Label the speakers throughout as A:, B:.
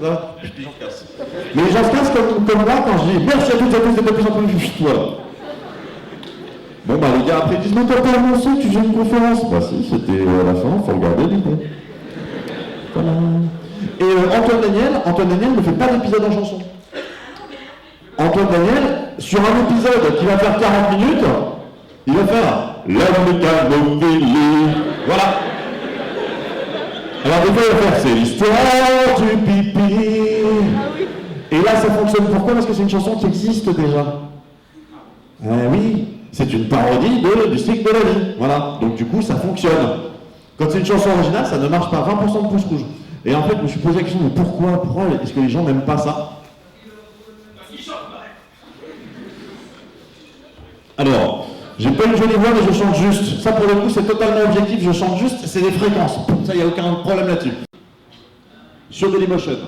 A: Là, les gens se cassent. Mais les gens se cassent comme moi quand je dis merci à toutes et à tous d'être de plus en plus voilà. Bon bah les gars après ils disent mais t'as pas annoncé que tu faisais une conférence. Bah si, c'était à la fin, faut regarder du coup. Voilà. Et Antoine Daniel ne fait pas d'épisode en chanson. Antoine Daniel, sur un épisode qui va faire 40 minutes, il va faire voilà. Alors des fois il va faire c'est l'histoire du pipi. Et là ça fonctionne pourquoi? Parce que c'est une chanson qui existe déjà. Oui, c'est une parodie du cycle de la vie. Voilà, donc du coup ça fonctionne. Quand c'est une chanson originale, ça ne marche pas. 20% de pouces rouges. Et en fait, je me suis posé la question, mais pourquoi est-ce que les gens n'aiment pas ça? Alors, j'ai pas une jolie voix, mais je chante juste. Ça, pour le coup, c'est totalement objectif, je chante juste, c'est des fréquences. Ça, il n'y a aucun problème là-dessus. Sur Dailymotion.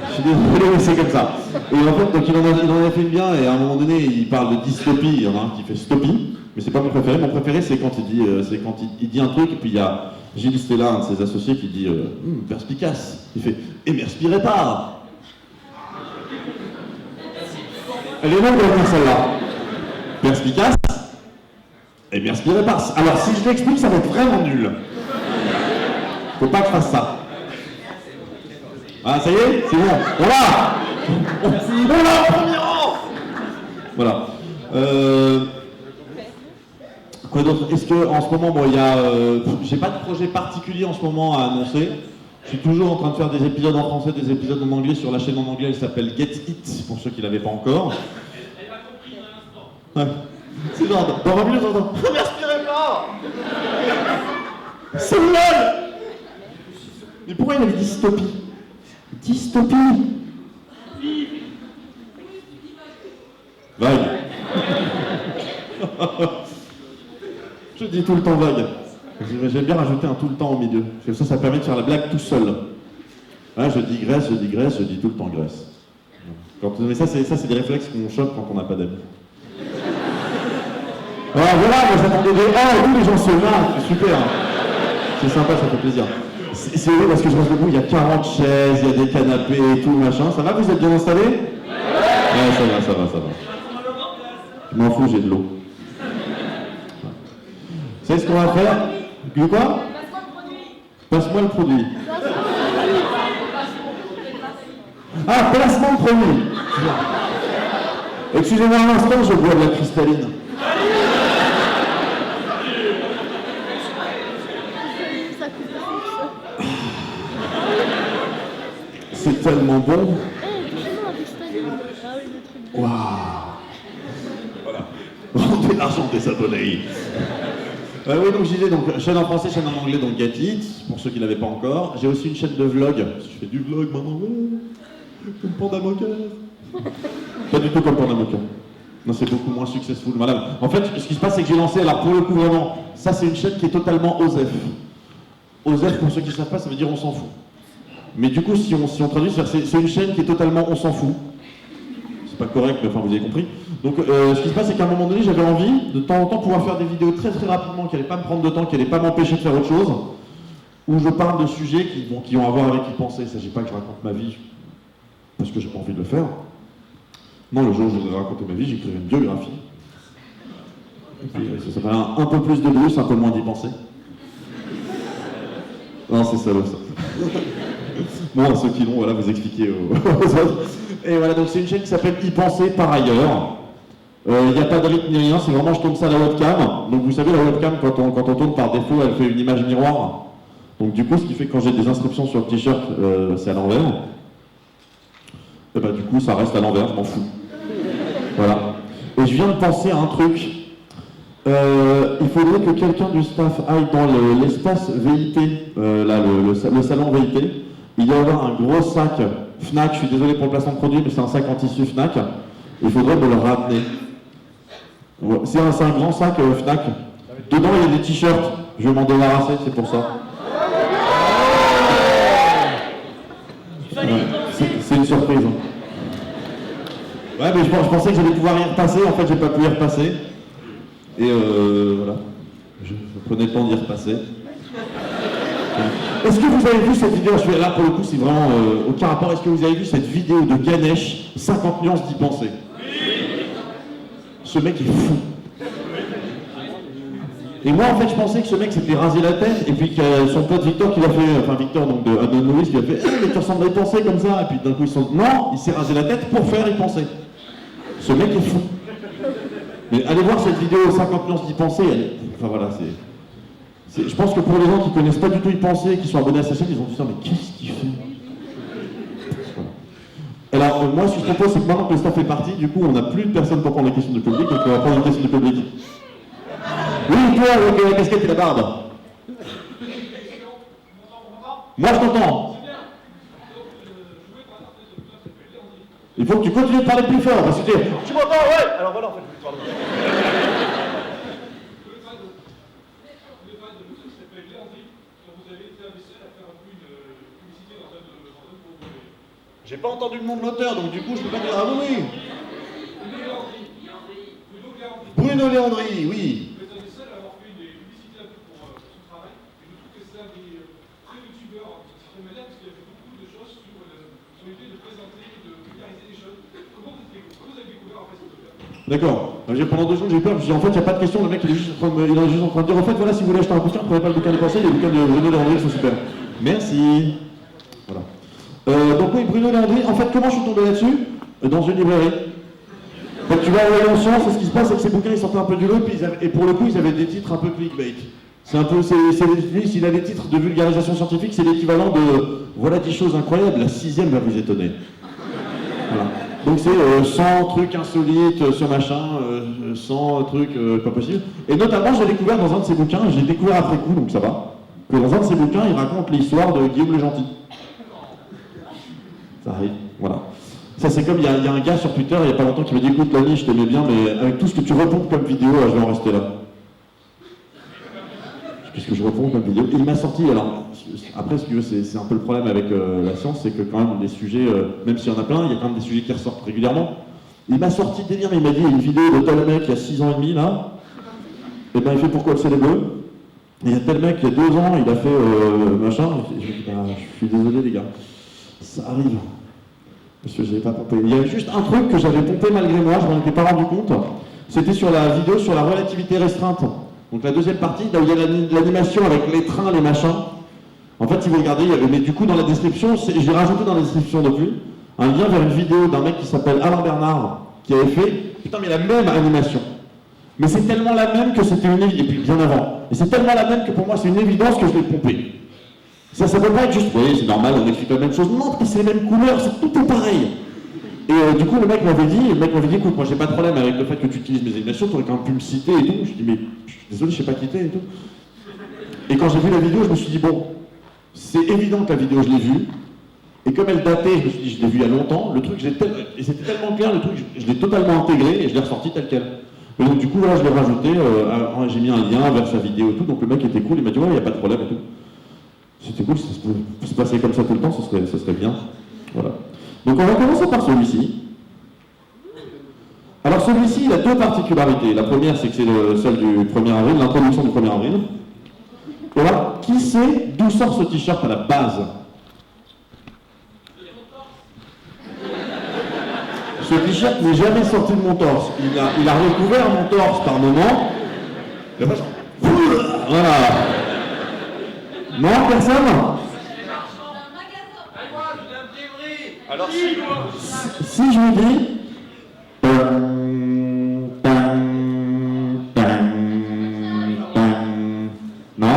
A: Je suis désolé, mais c'est comme ça. Et en fait, donc, il en a fait une bien, et à un moment donné, il parle de dystopie. Il y en a un qui fait stopie, mais c'est pas mon préféré. Mon préféré, c'est quand il dit un truc, et puis il y a Gilles Stella, un de ses associés, qui dit perspicace. Il fait et m'inspirez pas. Elle est longue de faire celle-là. Perspicace et m'inspirez pas. Alors si je l'explique, ça va être vraiment nul. Faut pas que je fasse ça. Ah, ça y est, c'est bon. Voilà. Voilà, premier rang. Voilà. Quoi d'autre? Est-ce que en ce moment, moi, il y a, j'ai pas de projet particulier en ce moment à annoncer. Je suis toujours en train de faire des épisodes en français, des épisodes en anglais sur la chaîne en anglais. Elle s'appelle Get It pour ceux qui l'avaient pas encore. Elle m'a compris à l'instant. Ouais. C'est genre dans 20 minutes, j'entends. Ne m'inspirez pas. C'est lol. Mais pourquoi il avait dit dystopie? Dystopie. Vague. Je dis tout le temps vague. J'aime bien rajouter un tout le temps au milieu. Parce que ça permet de faire la blague tout seul. Hein, je dis Grèce, je dis tout le temps Grèce. Mais ça, c'est des réflexes qu'on chope quand on n'a pas d'amis. Alors voilà, moi j'attendais des « oui, les gens se marrent », c'est super. C'est sympa, ça fait plaisir. C'est heureux parce que je reste debout, il y a 40 chaises, il y a des canapés et tout, machin. Ça va, vous êtes bien installés? Ouais, ça va. Je m'en fous, j'ai de l'eau. Vous savez ce qu'on va faire? De quoi? Passe-moi le produit. Ah, placement de produit. Excusez-moi un instant, je bois de la cristalline. C'est tellement bon. Waouh. Voilà. Rendez l'argent des abonnés. Oui, donc je disais, donc, chaîne en français, chaîne en anglais, donc Get It, pour ceux qui ne l'avaient pas encore. J'ai aussi une chaîne de vlog, parce que je fais du vlog maintenant, comme Panda Moka. Pas du tout comme Panda Moka. Non, c'est beaucoup moins successful, madame. En fait, ce qui se passe, c'est que j'ai lancé, alors pour le coup, vraiment, ça c'est une chaîne qui est totalement OSEF. OSEF, pour ceux qui ne savent pas, ça veut dire on s'en fout. Mais du coup, si on traduit, c'est une chaîne qui est totalement on s'en fout. C'est pas correct, mais enfin, vous avez compris. Donc, ce qui se passe, c'est qu'à un moment donné, j'avais envie, de temps en temps, pouvoir faire des vidéos très très rapidement, qui n'allaient pas me prendre de temps, qui n'allaient pas m'empêcher de faire autre chose, où je parle de sujets qui ont à voir avec y penser. Il ne s'agit pas que je raconte ma vie, parce que j'ai pas envie de le faire. Non, le jour où je voudrais raconter ma vie, j'écrirai une biographie. Et puis, ça s'appelle un peu plus de Bruce, un peu moins d'y penser. Non, c'est salaud, ça. Bon, ceux qui l'ont, voilà, vous expliquez aux autres. Et voilà, donc c'est une chaîne qui s'appelle Y penser par ailleurs. Il n'y a pas de rythme ni rien, c'est vraiment je tourne ça à la webcam. Donc vous savez, la webcam, quand on tourne par défaut, elle fait une image miroir. Donc du coup, ce qui fait que quand j'ai des inscriptions sur le t-shirt, c'est à l'envers. Et bah du coup, ça reste à l'envers, je m'en fous. Voilà. Et je viens de penser à un truc. Il faudrait que quelqu'un du staff aille dans l'espace VIP, là, le salon VIP. Il y aura un gros sac Fnac, je suis désolé pour le placement de produit, mais c'est un sac en tissu Fnac. Il faudrait me le ramener. Ouais, c'est un grand sac Fnac. Dedans, il y a des t-shirts. Je vais m'en débarrasser, c'est pour ça. Ouais, c'est une surprise. Ouais, mais je pensais que j'allais pouvoir y repasser. En fait, j'ai pas pu y repasser. Et voilà. Je prenais le temps d'y repasser. Est-ce que vous avez vu cette vidéo? Je fais là pour le coup, c'est vraiment aucun rapport. Est-ce que vous avez vu cette vidéo de Ganesh, 50 nuances d'y penser? Ce mec est fou. Et moi, en fait, je pensais que ce mec s'était rasé la tête, et puis que son pote Victor qui l'a fait, enfin Victor donc de Adon Lewis, qui a fait mais tu ressembles à y penser comme ça, et puis d'un coup ils sont non, il s'est rasé la tête pour faire y penser. Ce mec est fou. Mais allez voir cette vidéo 50 nuances d'y penser, enfin voilà, je pense que pour les gens qui connaissent pas du tout y penser, qui sont abonnés à sa chaîne, ils ont dit ça, mais qu'est-ce qu'il fait? Voilà. Alors moi, ce que je propose, c'est que maintenant que le staff est parti, du coup, on n'a plus de personnes pour prendre les questions du public, donc on va prendre les questions du public. Oui, toi, avec la casquette et la barbe. Moi, je t'entends. Il faut que tu continues de parler plus fort, parce que tu m'entends, ouais. Alors voilà, en fait, je vais parler. J'ai pas entendu le nom de l'auteur, donc du coup, je peux pas dire. Ah oui, oui. Bruno Léandri, oui. D'accord. Pendant 2 secondes, j'ai eu peur. Je me suis dit, en fait, il n'y a pas de question. Le mec, il est juste en train de dire, en fait, voilà, si vous voulez acheter un bouquin, prenez pas le bouquin de pensée, les bouquins de Bruno Léandri sont super. Merci. Voilà. Donc oui, Bruno Léandri, en fait, comment je suis tombé là-dessus? Dans une librairie. Quand tu vas à Science, ce qui se passe, c'est que ces bouquins, ils sortaient un peu du lot, et pour le coup, ils avaient des titres un peu clickbait. C'est un peu, s'il a des titres de vulgarisation scientifique, c'est l'équivalent de voilà 10 choses incroyables, la 6e va vous étonner. Voilà. Donc c'est 100 trucs insolites sur machin, 100 trucs pas possibles. Et notamment, j'ai découvert dans un de ces bouquins, j'ai découvert après coup, donc ça va, que dans un de ces bouquins, il raconte l'histoire de Guillaume le Gentil. Ça arrive, voilà. Ça c'est comme, il y a un gars sur Twitter, il n'y a pas longtemps, qui m'a dit, écoute Lani, je t'aimais bien, mais avec tout ce que tu repompes comme vidéo, je vais en rester là. Qu'est-ce que je repompe comme vidéo? Et il m'a sorti, alors, après, ce que c'est un peu le problème avec la science, c'est que quand même, les sujets, même s'il y en a plein, il y a quand même des sujets qui ressortent régulièrement. Il m'a sorti délire, il m'a dit, une vidéo de tel mec il y a 6 ans et demi, là, et ben il fait pourquoi le ciel est bleu. Et il y a tel mec, il y a 2 ans, il a fait machin, et je me dis, bah, je suis désolé les gars, ça arrive. Parce que je n'avais pas pompé. Il y avait juste un truc que j'avais pompé malgré moi, je m'en étais pas rendu compte. C'était sur la vidéo sur la relativité restreinte. Donc la deuxième partie, là où il y a l'animation avec les trains, les machins. En fait, si vous regardez, mais du coup dans la description, j'ai rajouté dans la description depuis un lien vers une vidéo d'un mec qui s'appelle Alain Bernard, qui avait fait, putain mais la même animation. Mais c'est tellement la même que c'était une évidence, et puis bien avant. Et c'est tellement la même que pour moi c'est une évidence que je l'ai pompé. Ça peut pas être juste, oui, c'est normal, on explique la même chose. Non, c'est les mêmes couleurs, tout est pareil. Et du coup, le mec m'avait dit, écoute, moi j'ai pas de problème avec le fait que tu utilises mes animations, tu aurais quand même pu me citer et tout. Je dis, mais je suis désolé, je sais pas quitter et tout. Et quand j'ai vu la vidéo, je me suis dit, bon, c'est évident que la vidéo, je l'ai vue. Et comme elle datait, je me suis dit, je l'ai vue il y a longtemps, le truc, et c'était tellement clair, le truc, je l'ai totalement intégré et je l'ai ressorti tel quel. Et donc, du coup, voilà, je l'ai rajouté, j'ai mis un lien vers sa vidéo et tout, donc le mec était cool, il m'a dit, ouais, il n'y a pas de problème et tout. C'était cool, si ça peut se passer comme ça tout le temps, ça serait bien. Voilà. Donc on va commencer par celui-ci. Alors celui-ci, il a 2 particularités. La première, c'est que c'est celle du 1er avril, l'introduction du 1er avril. Et là, qui sait d'où sort ce t-shirt à la base? Ce t-shirt n'est jamais sorti de mon torse. Il a recouvert mon torse par moment. Et après, voilà. Non, personne? Alors si je vous dis non?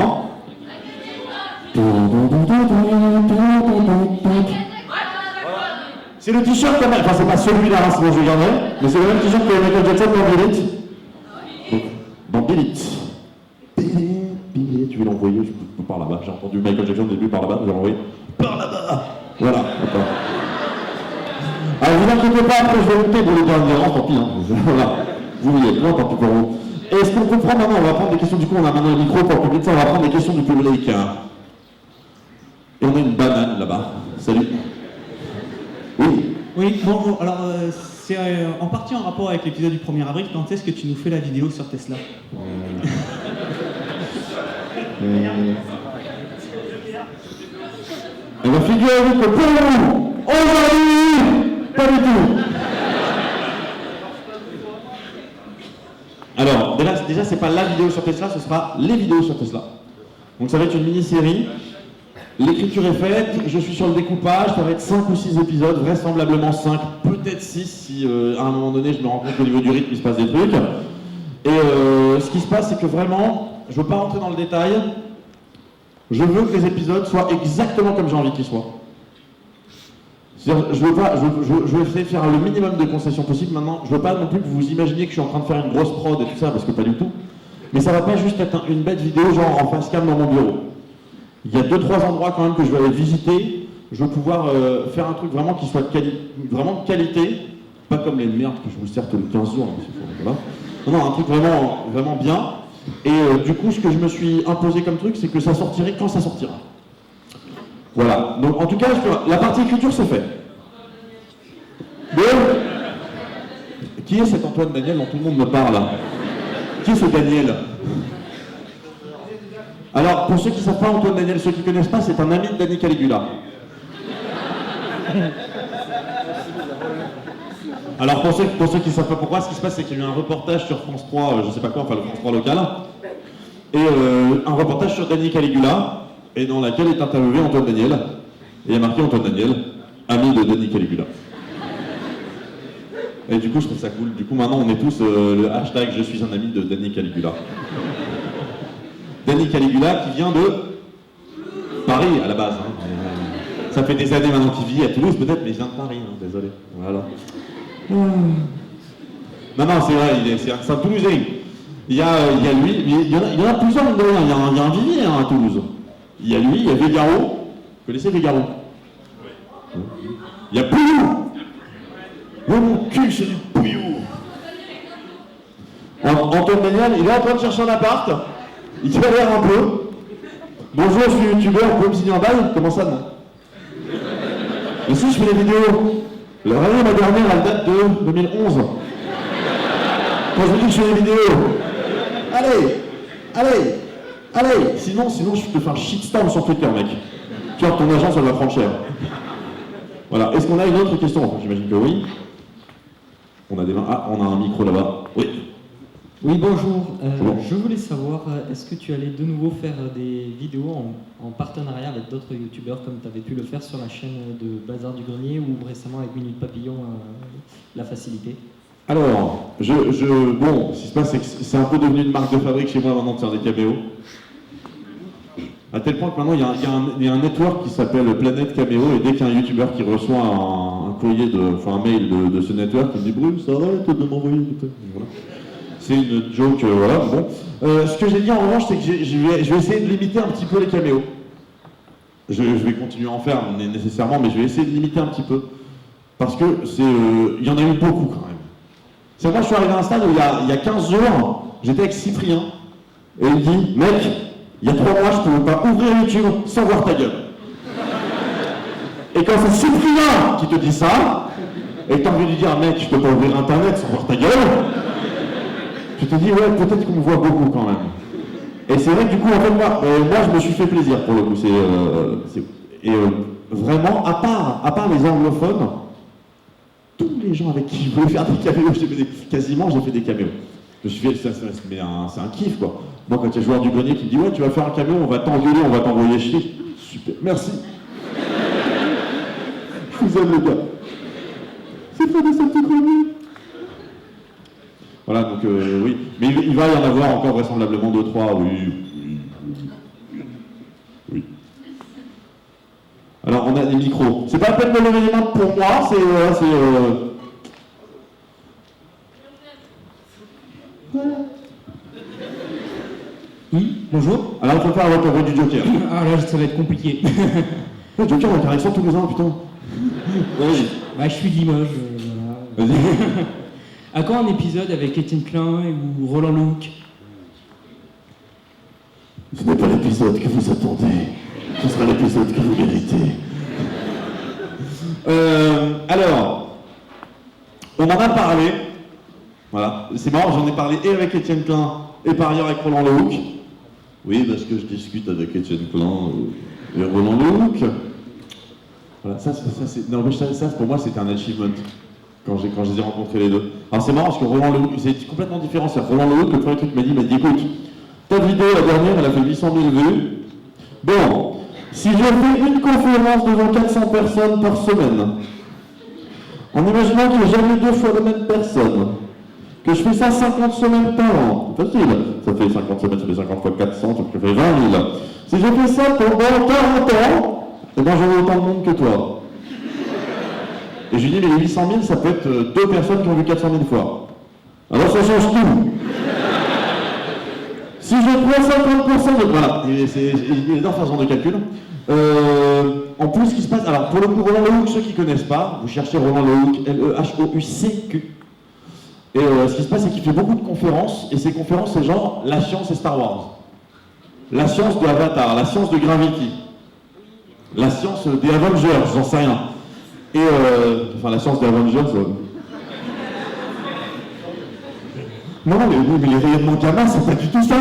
A: C'est le t-shirt quand même, enfin c'est pas celui-là, sinon je regarderai, mais c'est le même t-shirt que Michael Jackson dans Billit. Dans Billit. Tu veux l'envoyer, je peux par là-bas. J'ai entendu Michael Jackson au début par là-bas, je vais l'envoyer par là-bas. Voilà, d'accord. Alors vous inquiétez pas, après je vais monter pour les derniers rangs, tant pis. Hein. Voilà. Vous y êtes, non, tant pis pour vous. Est-ce qu'on comprend maintenant? On va prendre des questions, du coup on a maintenant le micro pour le public, ça on va prendre des questions du public. Et on a une banane là-bas. Salut. Oui.
B: Oui, bonjour. Alors c'est en partie en rapport avec l'épisode du 1er avril, quand est-ce que tu nous fais la vidéo sur Tesla?
A: Eh bien, figurez-vous que pour vous, aujourd'hui, pas du tout. Alors, déjà c'est pas la vidéo sur Tesla, ce sera les vidéos sur Tesla. Donc ça va être une mini-série. L'écriture est faite, je suis sur le découpage, ça va être 5 ou 6 épisodes, vraisemblablement 5, peut-être 6 si à un moment donné je me rends compte qu'au niveau du rythme il se passe des trucs. Et ce qui se passe c'est que vraiment, je veux pas rentrer dans le détail, je veux que les épisodes soient exactement comme j'ai envie qu'ils soient. C'est-à-dire, je veux essayer de faire le minimum de concessions possible. Maintenant, je veux pas non plus que vous imaginiez que je suis en train de faire une grosse prod et tout ça, parce que pas du tout. Mais ça va pas juste être une bête vidéo genre en face cam dans mon bureau. Il y a 2-3 endroits quand même que je vais aller visiter. Je veux pouvoir faire un truc vraiment qui soit vraiment de qualité, pas comme les merdes que je vous sers tous les 15 jours. Voilà. Non, un truc vraiment, vraiment bien. Et du coup, ce que je me suis imposé comme truc, c'est que ça sortirait quand ça sortira. Voilà. Donc en tout cas, la partie écriture, c'est fait. Bon. Qui est cet Antoine Daniel dont tout le monde me parle là? Qui est ce Daniel? Alors, pour ceux qui ne savent pas, Antoine Daniel, ceux qui ne connaissent pas, c'est un ami de Danny Caligula. Alors, pour ceux qui ne savent pas pourquoi, ce qui se passe, c'est qu'il y a eu un reportage sur France 3, je ne sais pas quoi, enfin le France 3 local, et un reportage sur Danny Caligula, et dans laquelle est interviewé Antoine Daniel, et il y a marqué Antoine Daniel, ami de Danny Caligula. Et du coup, je trouve ça cool. Du coup, maintenant, on est tous le hashtag « Je suis un ami de Danny Caligula ». Danny Caligula qui vient de Paris à la base. Hein. Ça fait des années maintenant qu'il vit à Toulouse peut-être, mais il vient de Paris, hein, désolé. Voilà. Non, c'est vrai, c'est un Toulousain. Il y a lui, mais il y en a plusieurs, il y a un vivier hein, à Toulouse. Il y a lui, il y a Végaro. Vous connaissez Végaro? Il y a Pouillou. Oh mon cul, c'est du Pouillou. Antoine Daniel, il est en train de chercher un appart. Il galère un peu. Bonjour, je suis youtubeur, vous pouvez me signer un bail? Comment ça, non? Mais si, je fais des vidéos. La dernière, elle date de 2011. Quand je vous dis que je fais des vidéos. Allez. Sinon, je te fais un shitstorm sur Twitter, mec. Tu vois, ton agence, elle va prendre cher. Voilà. Est-ce qu'on a une autre question? Enfin, j'imagine que oui. On a des mains. Ah, on a un micro là-bas. Oui.
C: Oui, bonjour. Je voulais savoir, est-ce que tu allais de nouveau faire des vidéos en partenariat avec d'autres youtubeurs comme tu avais pu le faire sur la chaîne de Bazar du Grenier ou récemment avec Minute Papillon, La Facilité?
A: Alors, bon, ce qui se passe, c'est que c'est un peu devenu une marque de fabrique chez moi maintenant de faire des caméos. À tel point que maintenant, il y a un network qui s'appelle Planète Caméo, et dès qu'il y a un youtubeur qui reçoit un mail de ce network, il me dit « Bruce, arrête de m'envoyer tout ça. » Voilà. C'est une joke, voilà, bon. Ce que j'ai dit en revanche, c'est que je vais essayer de limiter un petit peu les caméos. Je vais continuer à en faire nécessairement, mais je vais essayer de limiter un petit peu. Parce que il y en a eu beaucoup quand même. C'est moi, je suis arrivé à un stade où il y a 15 jours, j'étais avec Cyprien, et il me dit, mec, il y a 3 mois, je ne pouvais pas ouvrir YouTube sans voir ta gueule. Et quand c'est Cyprien qui te dit ça, et que tu as envie de lui dire, mec, je peux pas ouvrir Internet sans voir ta gueule, tu te dis, ouais, peut-être qu'on me voit beaucoup quand même. Et c'est vrai que du coup, en fait, moi je me suis fait plaisir pour le coup. Vraiment, à part les anglophones, tous les gens avec qui je voulais faire des caméos, j'ai fait des caméos. Je me suis fait, c'est un kiff quoi. Moi, quand il y a un joueur du grenier qui me dit, ouais, tu vas faire un caméo, on va t'engueuler, on va t'envoyer chier. Super, merci. Je vous aime, les gars. C'est pas des sales petits greniers. Voilà, donc oui. Mais il va y en avoir encore vraisemblablement 2-3, oui. Alors, on a des micros. C'est pas la peine de lever les mains pour moi, Voilà.
B: Oui, bonjour.
A: Alors, il faut faire votre voix du Joker.
B: Ah là, ça va être compliqué.
A: Le Joker, on a carrément tous les ans, putain. Oui.
B: Bah, je suis Limoges, voilà.
A: Vas-y.
B: À quand un épisode avec Étienne Klein ou Roland Luc?
A: Ce n'est pas l'épisode que vous attendez. Ce sera l'épisode que vous méritez. Alors, on en a parlé. Voilà. C'est marrant, j'en ai parlé et avec Étienne Klein et par ailleurs avec Roland Lehoucq. Oui, parce que je discute avec Étienne Klein et Roland Lehoucq. Voilà, c'est... Non, mais ça, pour moi, c'était un achievement. Quand je les ai rencontrés les deux. Alors c'est marrant parce que Roland Lehoucq, c'est complètement différent. C'est Roland Lehoucq, le premier truc qu'il m'a dit, écoute, ta vidéo, la dernière, elle a fait 800 000 vues. Bon, si je fais une conférence devant 400 personnes par semaine, en imaginant qu'il n'y a jamais 2 fois la même personne, que je fais ça 50 semaines par an, c'est facile, ça fait 50 semaines, ça fait 50 fois 400, donc ça fait 20 000. Si je fais ça pendant 40 ans, eh bien j'aurai autant de monde que toi. Et je lui dis, mais les 800 000, ça peut être 2 personnes qui ont vu 400 000 fois. Alors ça change tout. Si je prends 50% de... Voilà, il adore faire ce genre de calcul. En plus, ce qui se passe... Alors, pour le coup, Roland Lehoucq, ceux qui ne connaissent pas, vous cherchez Roland Lehoucq, Lehoucq. Et ce qui se passe, c'est qu'il fait beaucoup de conférences, et ces conférences, c'est genre la science et Star Wars. La science de Avatar, la science de Gravity, la science des Avengers, j'en sais rien. Et enfin, la science des Avengers. Non, mais les rayonnements gamma, c'est pas du tout ça.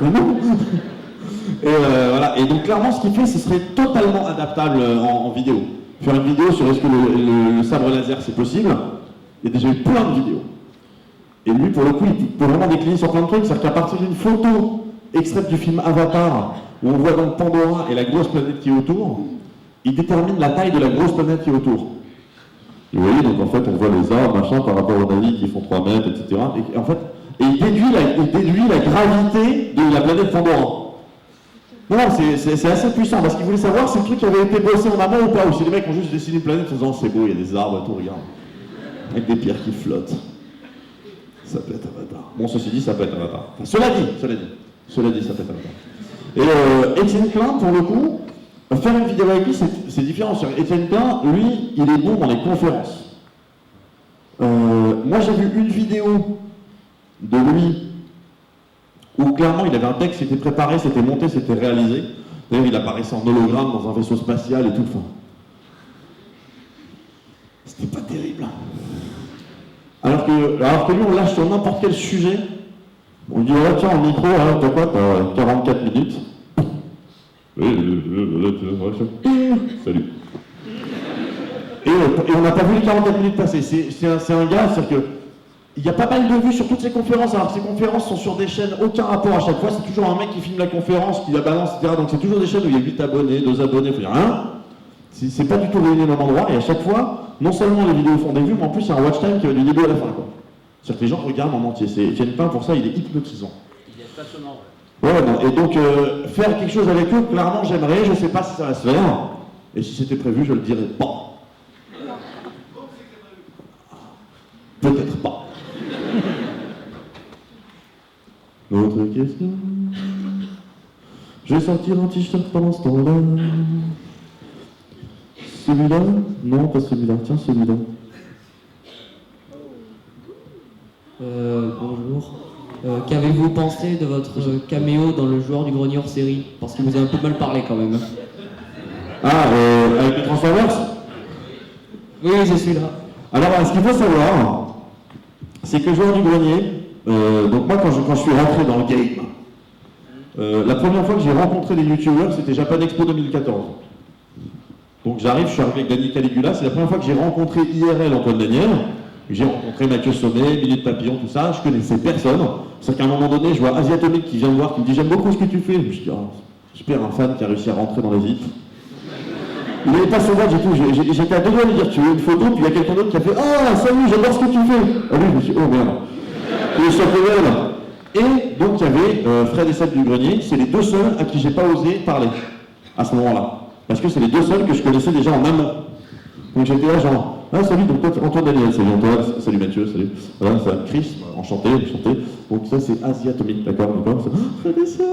A: Non. Et voilà. Et donc, clairement, ce qu'il fait, ce serait totalement adaptable en vidéo. Faire une vidéo sur est-ce que le sabre laser, c'est possible. Il y a déjà eu plein de vidéos. Et lui, pour le coup, il peut vraiment décliner sur plein de trucs. C'est-à-dire qu'à partir d'une photo extraite du film Avatar, où on voit donc Pandora et la grosse planète qui est autour, il détermine la taille de la grosse planète qui est autour. Et vous voyez, donc en fait, on voit les arbres, machin, par rapport aux navires qui font 3 mètres, etc. Et en fait, il déduit la gravité de la planète Pandora. Non, c'est assez puissant, parce qu'il voulait savoir si le truc avait été bossé en amont ou pas, ou si les mecs ont juste dessiné une planète en disant c'est beau, il y a des arbres et tout, regarde. Avec des pierres qui flottent. Ça peut être Avatar. Bon, ceci dit, ça peut être Avatar. Enfin, cela dit, ça peut être Avatar. Et Étienne Klein, pour le coup, faire une vidéo avec lui, c'est différent. Étienne Klein, lui, il est bon dans les conférences. Moi, j'ai vu une vidéo de lui où clairement il avait un texte, c'était préparé, c'était monté, c'était réalisé. D'ailleurs, il apparaissait en hologramme dans un vaisseau spatial et tout. Enfin, c'était pas terrible. Alors que lui, on lâche sur n'importe quel sujet. On dit, voilà, tiens, en micro, hein, t'as quoi, t'as 44 minutes. Salut. Et on n'a pas vu les 44 minutes passer. C'est un gars, c'est-à-dire que il y a pas mal de vues sur toutes ces conférences, alors que ces conférences sont sur des chaînes, aucun rapport à chaque fois, c'est toujours un mec qui filme la conférence, qui la balance, etc. Donc c'est toujours des chaînes où il y a 8 abonnés, 2 abonnés, il y a rien. C'est pas du tout réuni au même endroit, et à chaque fois, non seulement les vidéos font des vues, mais en plus il y a un watch time qui va du début à la fin, quoi. C'est-à-dire que les gens regardent en entier. Étienne Klein, pour ça, il est hypnotisant.
D: Il est passionnant.
A: Ouais, non, et donc faire quelque chose avec eux, clairement j'aimerais, je sais pas si ça va se faire, et si c'était prévu, je le dirais pas. Peut-être pas. Autre question. Je vais sortir un t-shirt pendant ce temps-là. Celui-là? Non, pas celui-là. Tiens, celui-là.
C: Bonjour. Qu'avez-vous pensé de votre caméo dans le joueur du grenier hors série? Parce qu'il vous a un peu mal parlé quand même.
A: Ah, avec les Transformers?
C: Oui, je suis là.
A: Alors, ce qu'il faut savoir, c'est que le joueur du grenier, donc moi quand je suis rentré dans le game, la première fois que j'ai rencontré des youtubeurs, c'était Japan Expo 2014. Donc je suis arrivé avec Dani Caligula, c'est la première fois que j'ai rencontré IRL Antoine Daniel. J'ai rencontré Mathieu Sommet, Minute Papillon, tout ça, je connaissais personne. C'est qu'à un moment donné, je vois Asiatomique qui vient me voir, qui me dit j'aime beaucoup ce que tu fais. Je me dis, oh, super, un fan qui a réussi à rentrer dans les vitres. Il n'avait pas son badge et tout, j'étais à deux doigts de lui dire tu veux une photo, puis il y a quelqu'un d'autre qui a fait ah salut, j'adore ce que tu fais. Ah oui, je me suis dit oh merde. Il est championnel. Et donc il y avait Fred et Seb du Grenier, c'est les deux seuls à qui j'ai pas osé parler à ce moment-là. Parce que c'est les deux seuls que je connaissais déjà en amont. Donc j'étais là genre ah salut, donc toi Antoine Daniel, salut Antoine, salut Mathieu, salut. Voilà, c'est Chris, enchanté. Donc ça c'est Asiatomique, d'accord. Fred et Seb.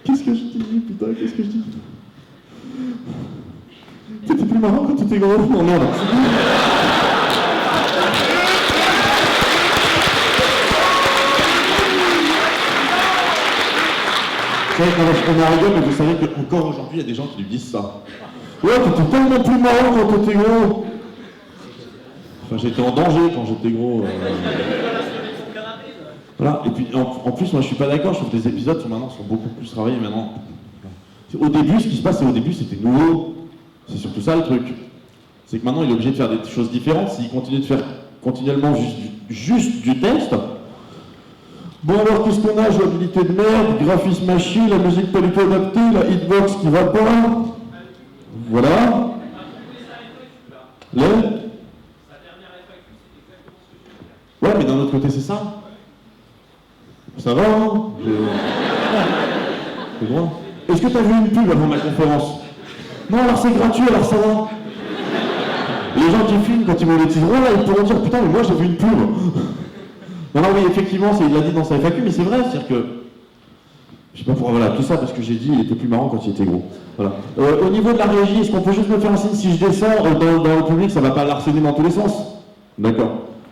A: Qu'est-ce que je dis, putain, qu'est-ce que je dis? T'étais plus marrant quand t'étais gros? Non, merde. C'est vrai qu'on a rigolé, mais vous savez qu'encore aujourd'hui, il y a des gens qui lui disent ça. Ouais, t'étais tellement plus marrant quand t'étais gros. Enfin, j'étais en danger quand j'étais gros. Voilà, et puis en plus, moi je suis pas d'accord, je trouve que les épisodes sont beaucoup plus travaillés maintenant. Au début, ce qui se passe, c'est au début c'était nouveau. C'est surtout ça le truc. C'est que maintenant il est obligé de faire des choses différentes. S'il continue de faire continuellement juste du texte. Bon alors qu'est-ce qu'on a? Jouabilité de merde, graphisme machine, la musique pas du tout adaptée, la hitbox qui va pas. Voilà. Ouais, mais d'un autre côté, c'est ça. Ça va, hein? J'ai droit. Est-ce que t'as vu une pub avant ma conférence? Non, alors c'est gratuit, alors ça va. Les gens qui filment, quand ils monétiseront, là, ils pourront dire putain, mais moi j'ai vu une pub. Non, oui, effectivement, il l'a dit dans sa FAQ, mais c'est vrai, c'est-à-dire que. Je sais pas pourquoi, voilà, tout ça parce que j'ai dit il était plus marrant quand il était gros. Voilà. Au niveau de la régie, est-ce qu'on peut juste me faire un signe si je descends dans le public, ça va pas l'harceler dans tous les sens? D'accord.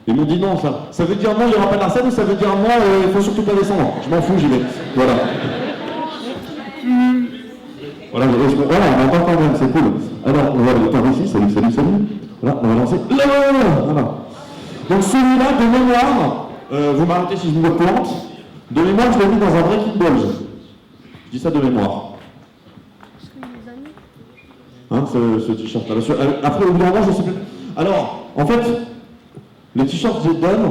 A: Ils m'ont dit non, ça. Ça veut dire non, il n'y aura pas d'arsène ou ça veut dire non, il faut surtout pas descendre. Je m'en fous, j'y vais. Voilà. Voilà, on entend quand même, c'est cool. Alors, on va aller par ici, salut. Voilà, on va lancer. Là, voilà. Donc celui-là, de mémoire, vous m'arrêtez si je me plante, de mémoire, je l'ai mis dans un Breaking Balls. Je dis ça de mémoire. Hein, ce t-shirt-là. Après, au bout d'un moment, je sais plus. Alors, en fait, le t-shirt, je le donne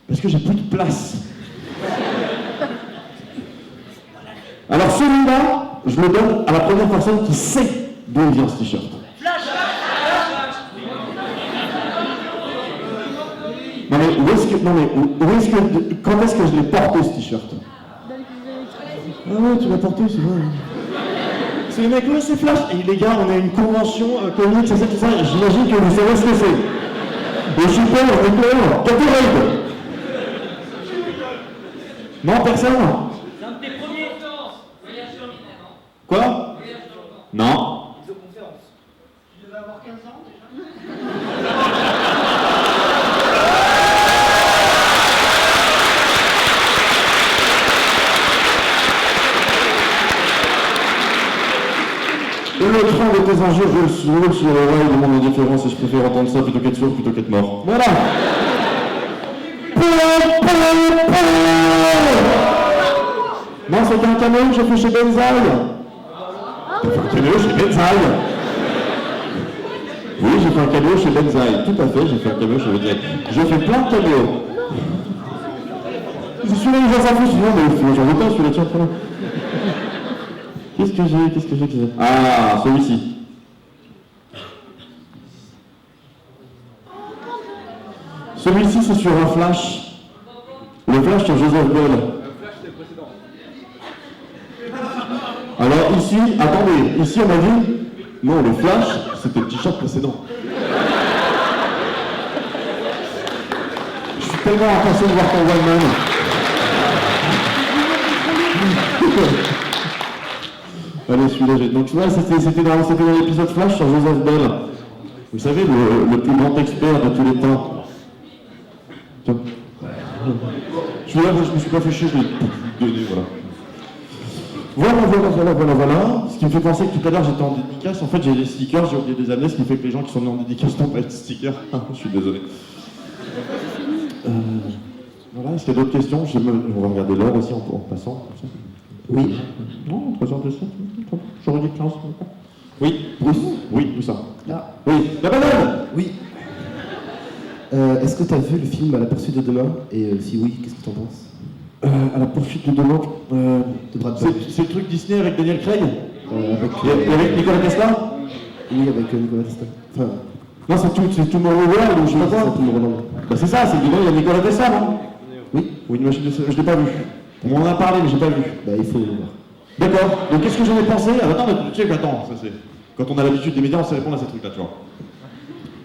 A: parce que j'ai plus de place. Alors celui-là, je le donne à la première personne qui sait d'où il vient ce t-shirt. Non mais quand est-ce que je l'ai porté ce t-shirt? Ah ouais, tu l'as porté, c'est vrai. C'est les mecs, ouais, c'est Flash. Et les gars, on a une convention comics, c'est ça, tout ça. J'imagine que vous savez ce que c'est. Et super, on est clair. Gatorade. Non, personne?
D: C'est un de tes premiers voyages sur l'île, non?
A: Quoi? Non.
D: Visioconférence. Tu devais avoir 15 ans déjà?
A: Le train de tes injures roule sur le rail de mon indifférence et je préfère entendre ça plutôt qu'être sourd plutôt qu'être mort. Voilà. Non, c'était un caméo que j'ai fait chez Benzaï. T'as fait un caméo chez Benzaï? Oui, j'ai fait un caméo chez Benzaï. Tout à fait, j'ai fait un caméo chez Benzaï. Je fais plein de caméos. Je suis là, les gens s'en foutent. Non, mais j'en veux pas, celui-là, tiens, prends-le. Qu'est-ce que j'ai? Ah, celui-ci. Celui-ci, c'est sur un flash. Le flash sur Joseph Bell.
D: Le flash, c'est le précédent.
A: Alors ici, attendez, ici on m'a dit, non, le flash, c'était le t-shirt précédent. Je suis tellement impatient de voir ton one-man. Allez, celui-là, donc tu vois, c'était dans l'épisode Flash sur Joseph Bell. Vous savez, le plus grand expert de tous les temps. Tiens. Celui-là, je me suis pas fait chier, je l'ai donné, voilà. Ce qui me fait penser que tout à l'heure j'étais en dédicace. En fait, j'ai des stickers, j'ai oublié de les amener, ce qui fait que les gens qui sont venus en dédicace n'ont pas de stickers. Je suis désolé. Voilà, est-ce qu'il y a d'autres questions? On va regarder l'heure aussi en passant. Oui. Non, 3h17. J'aurais dit 15. Oui, Bruce. Oui, tout ça.
E: Là.
A: Oui, la banane.
E: Oui. Est-ce que tu as vu le film À la poursuite de demain? Et si oui, qu'est-ce que tu en penses?
A: À la poursuite de demain.
E: De Brad Pitt.
A: C'est le truc Disney avec Daniel Craig?
E: Avec
A: Nicolas Tesla?
E: Oui, avec Nicolas Tesla. Enfin,
A: non, c'est Tomorrowland ou je sais pas quoi.
E: Tomorrowland.
A: Bah c'est ça, c'est dedans, il y a Nicolas Tesla, non?
E: Oui.
A: Oui, une machine de... Je l'ai pas vu. On m'en a parlé, mais j'ai pas vu.
E: Bah, il faut le voir.
A: D'accord. Donc qu'est-ce que j'en ai pensé? Ah, attends, mais tu sais qu'attends, ça c'est... Quand on a l'habitude des médias, on sait répondre à ces trucs-là, tu vois.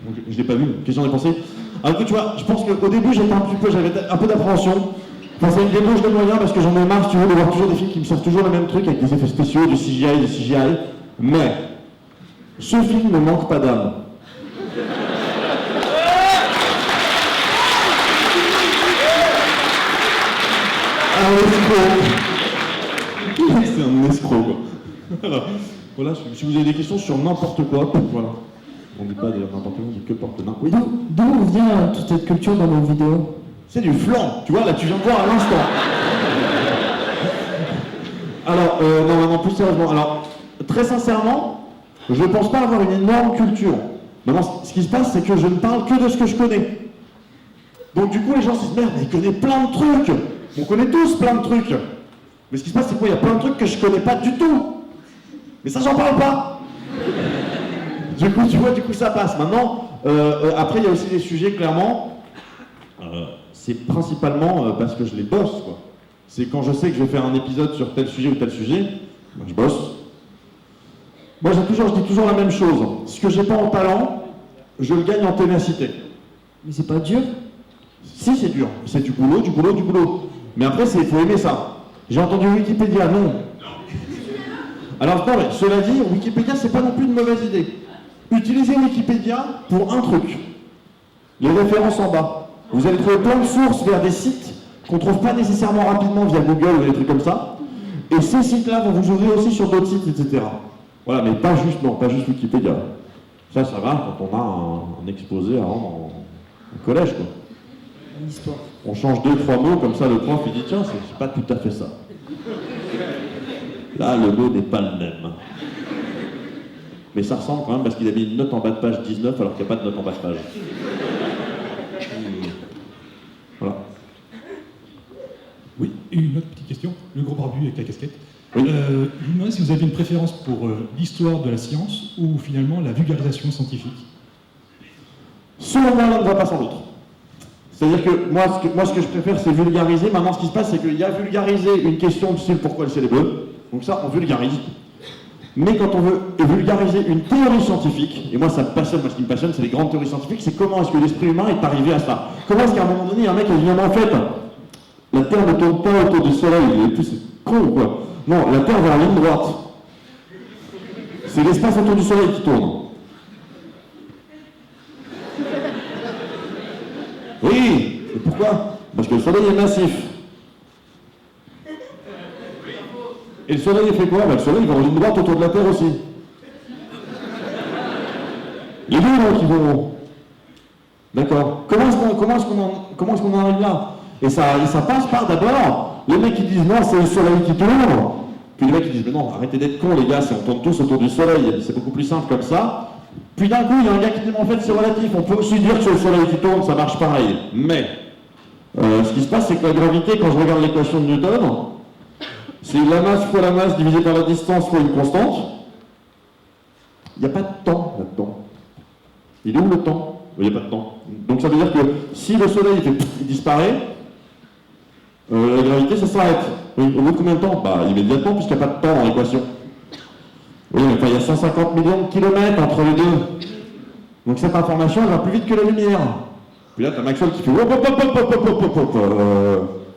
A: Donc je l'ai pas vu. Qu'est-ce que j'en ai pensé? Alors écoute, tu vois, je pense qu'au début, j'avais un peu d'appréhension. Enfin, c'est une débauche de moyens parce que j'en ai marre, si tu veux, de voir toujours des films qui me sortent toujours le même truc avec des effets spéciaux, du CGI. Mais ce film ne manque pas d'âme. C'est un escroc, quoi. Voilà, si vous avez des questions sur n'importe quoi, voilà. On ne dit pas d'ailleurs n'importe quoi, on dit que porte n'importe quoi.
E: D'où vient toute cette culture dans nos vidéos?
A: C'est du flan, tu vois, là tu viens de voir à l'instant. Alors, non, plus sérieusement, alors, très sincèrement, je ne pense pas avoir une énorme culture. Maintenant, ce qui se passe, c'est que je ne parle que de ce que je connais. Donc du coup, les gens se disent, merde, mais il connaît plein de trucs. On connaît tous plein de trucs. Mais ce qui se passe, c'est quoi? Il y a plein de trucs que je connais pas du tout. Mais ça, j'en parle pas. Du coup, tu vois, ça passe. Maintenant, après, il y a aussi des sujets, clairement, c'est principalement parce que je les bosse, quoi. C'est quand je sais que je vais faire un épisode sur tel sujet ou tel sujet, ben, je bosse. Moi, je dis toujours la même chose. Ce que j'ai pas en talent, je le gagne en ténacité.
E: Mais c'est pas dur?
A: Si, c'est dur. C'est du boulot, du boulot, du boulot. Mais après, il faut aimer ça. J'ai entendu Wikipédia, non. Alors, non, mais cela dit, Wikipédia, c'est pas non plus une mauvaise idée. Utilisez Wikipédia pour un truc. Les références en bas. Vous allez trouver plein de sources vers des sites qu'on ne trouve pas nécessairement rapidement via Google ou des trucs comme ça. Et ces sites-là vont vous ouvrir aussi sur d'autres sites, etc. Voilà, mais pas juste Wikipédia. Ça va quand on a un exposé à rendre en collège, quoi.
E: Une histoire.
A: On change 2-3 mots, comme ça le prof il dit tiens, c'est pas tout à fait ça. Là, le mot n'est pas le même. Mais ça ressemble quand même parce qu'il a mis une note en bas de page 19 alors qu'il n'y a pas de note en bas de page. Voilà.
F: Oui, une autre petite question. Le gros barbu avec la casquette.
A: Oui.
F: Je me demandais si vous avez une préférence pour l'histoire de la science ou finalement la vulgarisation scientifique.
A: Selon moi, l'un ne va pas sans l'autre. C'est-à-dire que moi, ce que je préfère, c'est vulgariser. Maintenant, ce qui se passe, c'est qu'il y a vulgariser une question du style pourquoi le ciel est bleu. Donc ça, on vulgarise. Mais quand on veut vulgariser une théorie scientifique, et moi ça me passionne, ce qui me passionne, c'est les grandes théories scientifiques, c'est comment est-ce que l'esprit humain est arrivé à ça. Comment est-ce qu'à un moment donné, un mec a dit non, en fait, la Terre ne tourne pas autour du Soleil, et puis c'est con quoi. Non, la Terre va en ligne droite. C'est l'espace autour du Soleil qui tourne. Oui, et pourquoi? Parce que le Soleil est massif. Et le Soleil, il fait quoi? Le Soleil, il va en ligne droite autour de la Terre aussi. Les deux, donc, ils vont... D'accord. Comment est-ce qu'on en arrive là? Et ça passe par, d'abord, les mecs qui disent non, c'est le Soleil qui tourne. Puis les mecs qui disent mais non, arrêtez d'être cons, les gars, on tourne tous autour du Soleil, c'est beaucoup plus simple comme ça. Puis d'un coup, il y a un gars qui dit en fait, c'est relatif, on peut aussi dire que c'est le Soleil qui tourne, ça marche pareil. Mais, ce qui se passe, c'est que la gravité, quand je regarde l'équation de Newton, c'est la masse fois la masse divisée par la distance fois une constante. Il n'y a pas de temps là-dedans. Il est où le temps? Il n'y a pas de temps. Donc ça veut dire que si le Soleil il disparaît, la gravité ça s'arrête. Oui, au bout de combien de temps? Bah immédiatement puisqu'il n'y a pas de temps dans l'équation. Oui, mais il y a 150 millions de kilomètres entre les deux. Donc cette information elle va plus vite que la lumière. Puis là, t'as Maxwell qui fait hop, hop, hop, hop, hop, hop, hop, hop.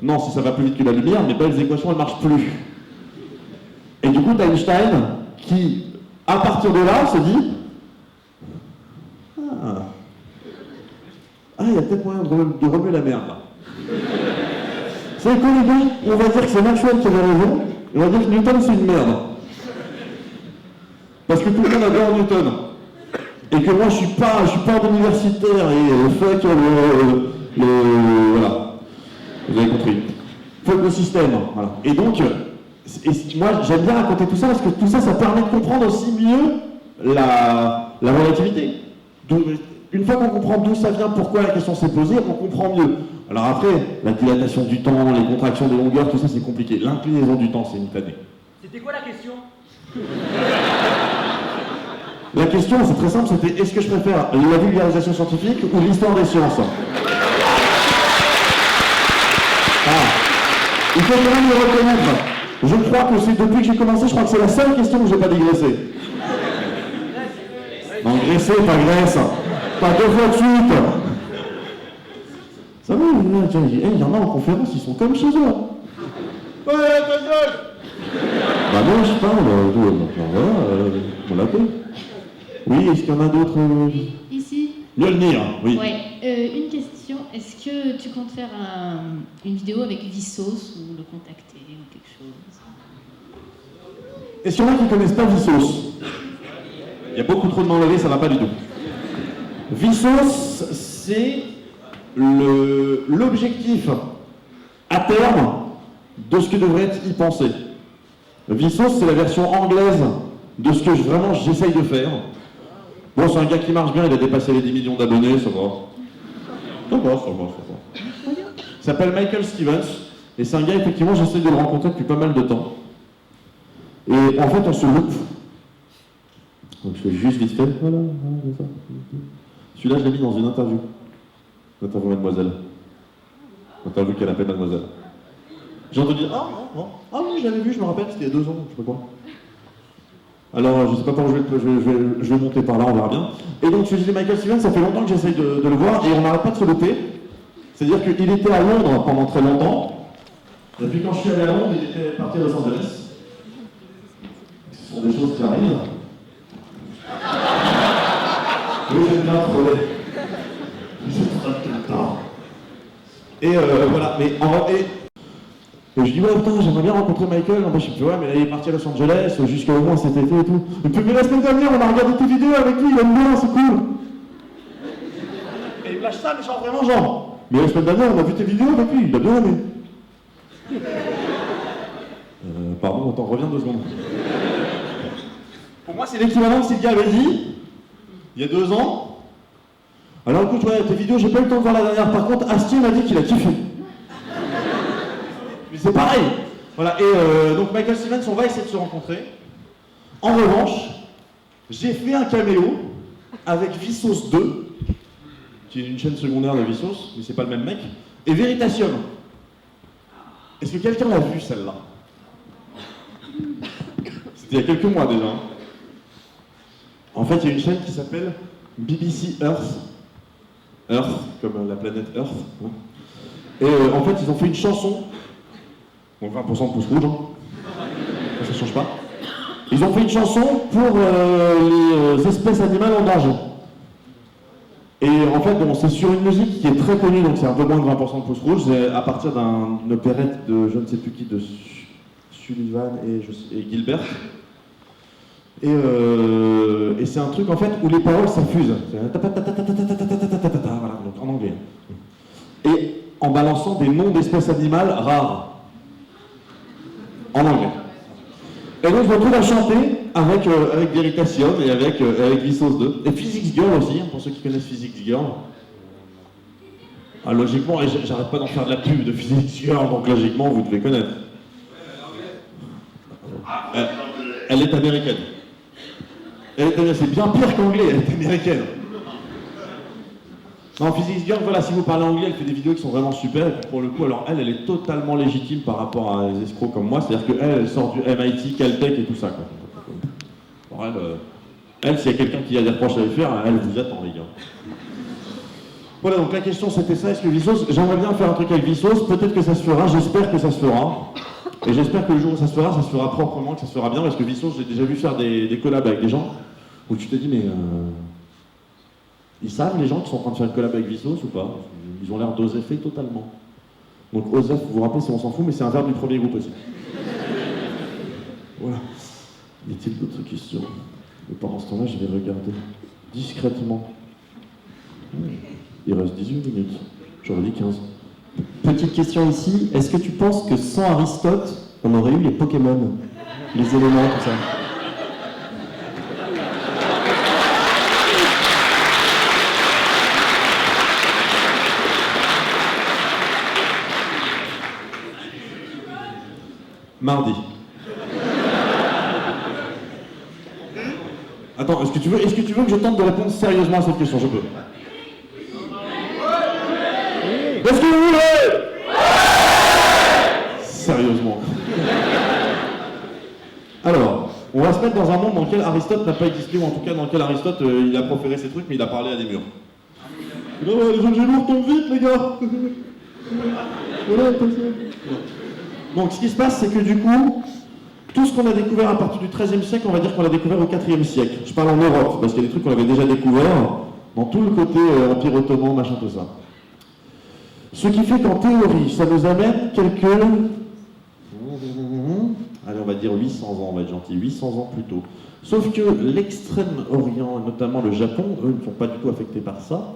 A: Non, si ça va plus vite que la lumière, mes belles équations, elles marchent plus. Et du coup, t'as Einstein qui, à partir de là, se dit il y a peut-être moyen de remuer la merde, là. C'est quoi les gars? On va dire que c'est Maxwell qui avait raison, et on va dire que Newton, c'est une merde. Parce que tout le monde adore Newton. Et que moi, je suis pas universitaire et fuck voilà. Vous avez compris. Fuck le système. Voilà. Et donc, moi, j'aime bien raconter tout ça parce que tout ça, ça permet de comprendre aussi mieux la relativité. Une fois qu'on comprend d'où ça vient, pourquoi la question s'est posée, on comprend mieux. Alors après, la dilatation du temps, les contractions des longueurs, tout ça, c'est compliqué. L'inclinaison du temps, c'est une tannée.
D: C'était quoi la question?
A: La question, c'est très simple, c'était est-ce que je préfère la vulgarisation scientifique ou l'histoire des sciences? Il faut quand même le reconnaître. Je crois que c'est depuis que j'ai commencé, je crois que c'est la seule question que j'ai pas dégraissée. Non, graisser, pas graisse. Pas deux fois de suite. Ça va, il y en a en conférence, ils sont comme chez eux. Ouais, ta gueule. Bah non, je parle, voilà, on l'appelle. Oui, est-ce qu'il y en a d'autres
G: Ici.
A: Mjolnir, oui.
G: Ouais. Une question, est-ce que tu comptes faire une vidéo avec Vsauce ou le contacter ou quelque chose?
A: Est-ce qu'il y en a qui ne connaissent pas Vsauce? Il y a beaucoup trop de noms levés, ça va pas du tout. Vsauce, c'est l'objectif à terme de ce que devrait être y penser. Vsauce, c'est la version anglaise de ce que vraiment j'essaye de faire. Bon, c'est un gars qui marche bien, il a dépassé les 10 millions d'abonnés, ça va. Ça va. Il s'appelle Michael Stevens, et c'est un gars, effectivement, j'essaie de le rencontrer depuis pas mal de temps. Et en fait, on se loupe. Donc je fais juste vite fait. Voilà, ça. Celui-là, je l'ai mis dans une interview. L'interview Mademoiselle. L'interview qu'elle appelle Mademoiselle. J'ai entendu dire, ah oui, je l'avais vu, je me rappelle, c'était il y a 2 ans, je sais pas quoi. Alors, je sais pas quand je vais monter par là, on verra bien. Et donc, je disais Michael Stevens, ça fait longtemps que j'essaye de le voir, et on n'arrête pas de se louper. C'est-à-dire qu'il était à Londres pendant très longtemps. Et puis quand je suis allé à Londres, il était parti à Los Angeles. Ce sont des choses qui arrivent. Oui, j'aime bien troller. Je trolle tout le temps. Et voilà, mais en vrai... Et je dis, ouais, putain, j'aimerais bien rencontrer Michael. Je me dis, ouais, mais là, il est parti à Los Angeles jusqu'à au moins cet été et tout. Et puis, mais la semaine dernière, on a regardé tes vidéos avec lui, il aime bien, c'est cool. Et il me lâche ça, mais genre vraiment, genre. Mais la semaine dernière, on a vu tes vidéos avec lui, il a bien aimé. Pardon, attends, reviens 2 secondes. Pour moi, c'est l'équivalent de si le gars avait dit, il y a 2 ans. Alors écoute, ouais, tes vidéos, j'ai pas eu le temps de voir la dernière. Par contre, Astier m'a dit qu'il a kiffé. Mais c'est pareil. Voilà, et donc Michael Stevens, on va essayer de se rencontrer. En revanche, j'ai fait un caméo avec Vsauce 2, qui est une chaîne secondaire de Vsauce, mais c'est pas le même mec, et Veritasium. Est-ce que quelqu'un l'a vu celle-là? C'était il y a quelques mois déjà. En fait, il y a une chaîne qui s'appelle BBC Earth. Earth, comme la planète Earth. Hein. Et en fait, ils ont fait une chanson. Donc 20% de pouce rouge, hein. Ça change pas. Ils ont fait une chanson pour les espèces animales en danger. Et en fait, bon, c'est sur une musique qui est très connue, donc c'est un peu moins de 20% de pouce rouge. C'est à partir d'une opérette de je ne sais plus qui, de Sullivan et Gilbert. Et c'est un truc en fait où les paroles s'infusent. Voilà, donc en anglais. Et en balançant des noms d'espèces animales rares. En anglais. Et donc je me retrouve à chanter avec Veritasium et avec Vsauce 2. Et Physics Girl aussi, pour ceux qui connaissent Physics Girl. Ah, logiquement, et j'arrête pas d'en faire de la pub de Physics Girl, donc logiquement vous devez connaître. Elle est américaine. C'est bien pire qu'anglais, elle est américaine. Non, Physics Girl, voilà, si vous parlez anglais, elle fait des vidéos qui sont vraiment super, et puis pour le coup, alors elle est totalement légitime par rapport à des escrocs comme moi, c'est-à-dire qu'elle sort du MIT, Caltech et tout ça, quoi. Alors elle, s'il y a quelqu'un qui a des reproches à lui faire, elle vous attend, les gars. Voilà, donc la question c'était ça, est-ce que Vsauce, j'aimerais bien faire un truc avec Vsauce, peut-être que ça se fera, j'espère que ça se fera. Et j'espère que le jour où ça se fera proprement, que ça se fera bien, parce que Vsauce, j'ai déjà vu faire des collabs avec des gens, où tu te dis, mais... Ils savent, les gens qui sont en train de faire une collab avec Vsauce ou pas? Ils ont l'air d'OSEFer totalement. Donc OSEF, vous vous rappelez, si on s'en fout, mais c'est un verbe du premier groupe aussi. Voilà. Y a-t-il d'autres questions? Et pendant ce temps-là, je vais regarder discrètement. Il reste 18 minutes. J'aurais dit 15.
E: Petite question ici, est-ce que tu penses que sans Aristote, on aurait eu les Pokémon? Les éléments, tout ça?
A: Mardi. Attends, est-ce que tu veux que je tente de répondre sérieusement à cette question? Je peux. Est-ce que vous voulez? Sérieusement. Alors, on va se mettre dans un monde dans lequel Aristote n'a pas existé, ou en tout cas dans lequel Aristote, il a proféré ses trucs, mais il a parlé à des murs. Non, les objets lourds tombent vite, les gars. Voilà, comme ça. Donc ce qui se passe, c'est que du coup, tout ce qu'on a découvert à partir du XIIIe siècle, on va dire qu'on l'a découvert au IVe siècle. Je parle en Europe, parce qu'il y a des trucs qu'on avait déjà découverts dans tout le côté Empire ottoman, machin, tout ça. Ce qui fait qu'en théorie, ça nous amène quelques... Allez, on va dire 800 ans, on va être gentil, 800 ans plus tôt. Sauf que l'Extrême-Orient, notamment le Japon, eux ne sont pas du tout affectés par ça.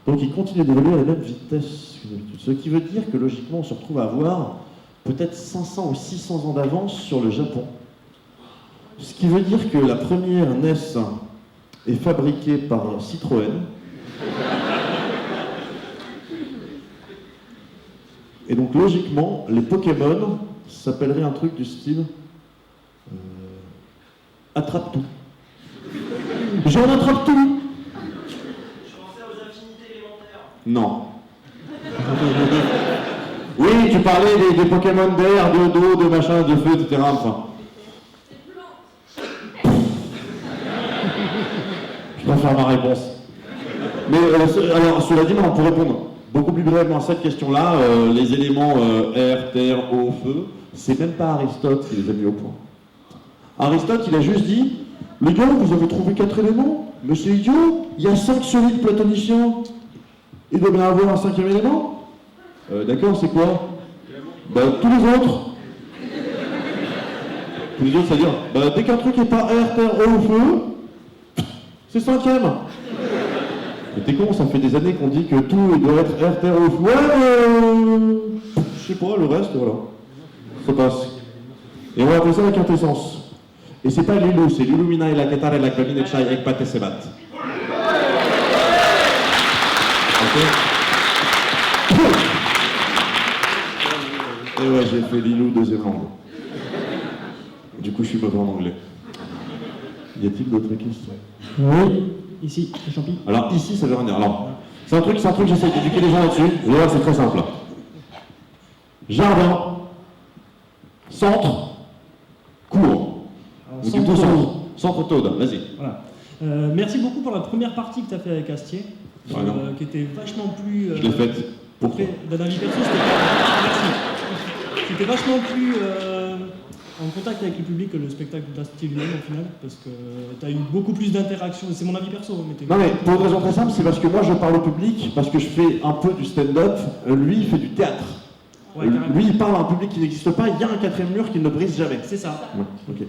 A: Donc il continue d'évoluer à la même vitesse que d'habitude. Ce qui veut dire que logiquement on se retrouve à avoir peut-être 500 ou 600 ans d'avance sur le Japon. Ce qui veut dire que la première NES est fabriquée par Citroën. Et donc logiquement, les Pokémon s'appelleraient un truc du style attrape tout. J'en attrape tout.
D: Je pensais aux infinités élémentaires.
A: Non. Oui, tu parlais des Pokémon d'air, d'eau, de machin, de feu, etc. Enfin. Je préfère ma réponse. Mais alors, cela dit, maintenant, pour répondre beaucoup plus brièvement à cette question-là, les éléments air, terre, eau, feu, c'est même pas Aristote qui les a mis au point. Aristote, il a juste dit, les gars, vous avez trouvé 4 éléments, mais c'est idiot, il y a 5 solides platoniciens. Il doit bien avoir un 5e élément. D'accord, c'est quoi? Tous les autres. Tous les autres, c'est-à-dire, dès qu'un truc n'est pas air, terre, eau, feu, c'est 5e. Mais t'es con, ça fait des années qu'on dit que tout doit être air, terre, eau, feu. Ouais, je sais pas, le reste, voilà. Ça passe. Et on va appeler ça la quintessence. Et c'est pas Lulu, c'est l'Illumina et la Qatar et la Kamine et Chai et Pat et Sebat. Ok. Et ouais, j'ai fait Lilou deuxième langue. Du coup, je suis mauvais en anglais. Y a-t-il d'autres questions?
C: Oui, ici, Champi.
A: Alors, ici, ça veut rien dire. Alors, c'est un truc, j'essaie d'éduquer les gens là-dessus. Vous allez voir, c'est très simple. Jardin, centre, cours. Ou du coup, centre Toad, vas-y.
H: Voilà. Merci beaucoup pour la première partie que tu as fait avec Astier,
A: Ouais,
H: qui était vachement plus...
A: Je l'ai faite. Pourquoi?
H: D'un avis perso, c'était vachement plus en contact avec le public que le spectacle d'Astier lui-même au final, parce que tu as eu beaucoup plus d'interactions, c'est mon avis perso.
A: Non mais pour une raison très simple, c'est parce que moi je parle au public, parce que je fais un peu du stand-up, lui il fait du théâtre.
H: Ouais,
A: lui il parle à un public qui n'existe pas, il y a un 4e mur qu'il ne brise jamais.
H: C'est ça.
A: Ouais, ok.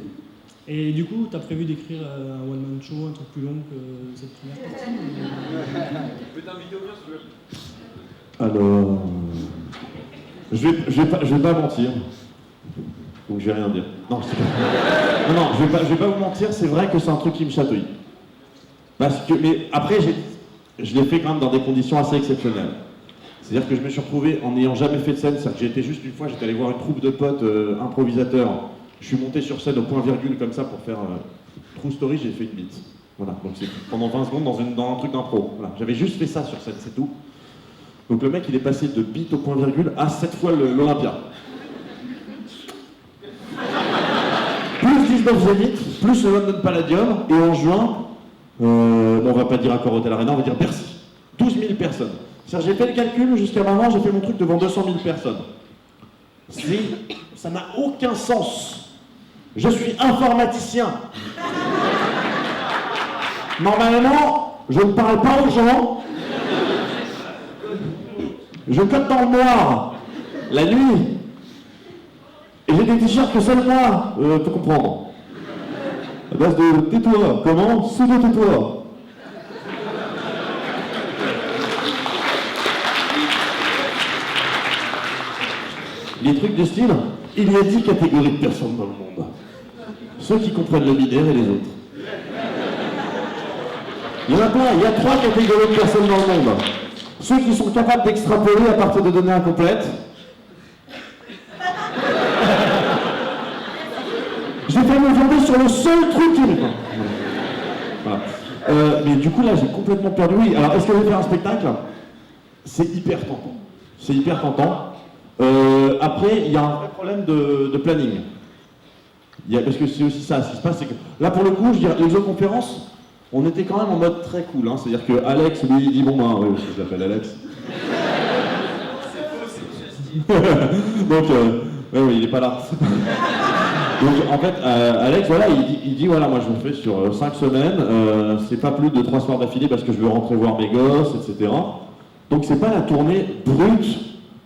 H: Et du coup, tu as prévu d'écrire un one-man show, un truc plus long que cette première partie
D: Peut-être un vidéo bien sûr.
A: Alors... Je vais pas mentir. Donc je vais rien dire. Non, non, je vais pas vous mentir, c'est vrai que c'est un truc qui me chatouille. Parce que, mais après, je l'ai fait quand même dans des conditions assez exceptionnelles. C'est-à-dire que je me suis retrouvé en n'ayant jamais fait de scène, c'est-à-dire que j'ai été juste une fois, j'étais allé voir une troupe de potes improvisateurs. Je suis monté sur scène au point virgule comme ça pour faire True Story, j'ai fait une bite. Voilà, donc c'est pendant 20 secondes dans un truc d'impro. Voilà. J'avais juste fait ça sur scène, c'est tout. Donc le mec il est passé de bite au point virgule à 7 fois l'Olympia. Plus 19 Zénith, plus le London Palladium, et en juin, on va pas dire Accor Hotel Arena, on va dire Bercy. 12 000 personnes. C'est-à-dire j'ai fait le calcul, jusqu'à maintenant j'ai fait mon truc devant 200 000 personnes. Ça n'a aucun sens. Je suis informaticien. Normalement, je ne parle pas aux gens. Je code dans le noir, la nuit. Et j'ai des t-shirts que seul moi peut comprendre. À base de tais-toi. Comment? Pseudo-tais-toi. Les trucs de style, il y a 10 catégories de personnes dans le monde. Ceux qui comprennent le binaire et les autres. Il y en a plein, il y a 3 catégories de personnes dans le monde. Ceux qui sont capables d'extrapoler à partir de données incomplètes. J'ai fait me fonder sur le seul truc qui est... Voilà. Mais du coup là j'ai complètement perdu. Oui, alors est-ce que je vais faire un spectacle? C'est hyper tentant. C'est hyper tentant. Après, il y a un vrai problème de planning. Parce que c'est aussi ça, ce qui se passe, c'est que là pour le coup, je dirais, l'exoconférence, on était quand même en mode très cool. Hein, c'est-à-dire que Alex, lui, il dit bon ben, oui, je l'appelle Alex. Donc, oui, il est pas là. Donc en fait, Alex, voilà, il dit voilà, moi je le fais sur 5 semaines, c'est pas plus de 3 soirs d'affilée parce que je veux rentrer voir mes gosses, etc. Donc c'est pas la tournée brute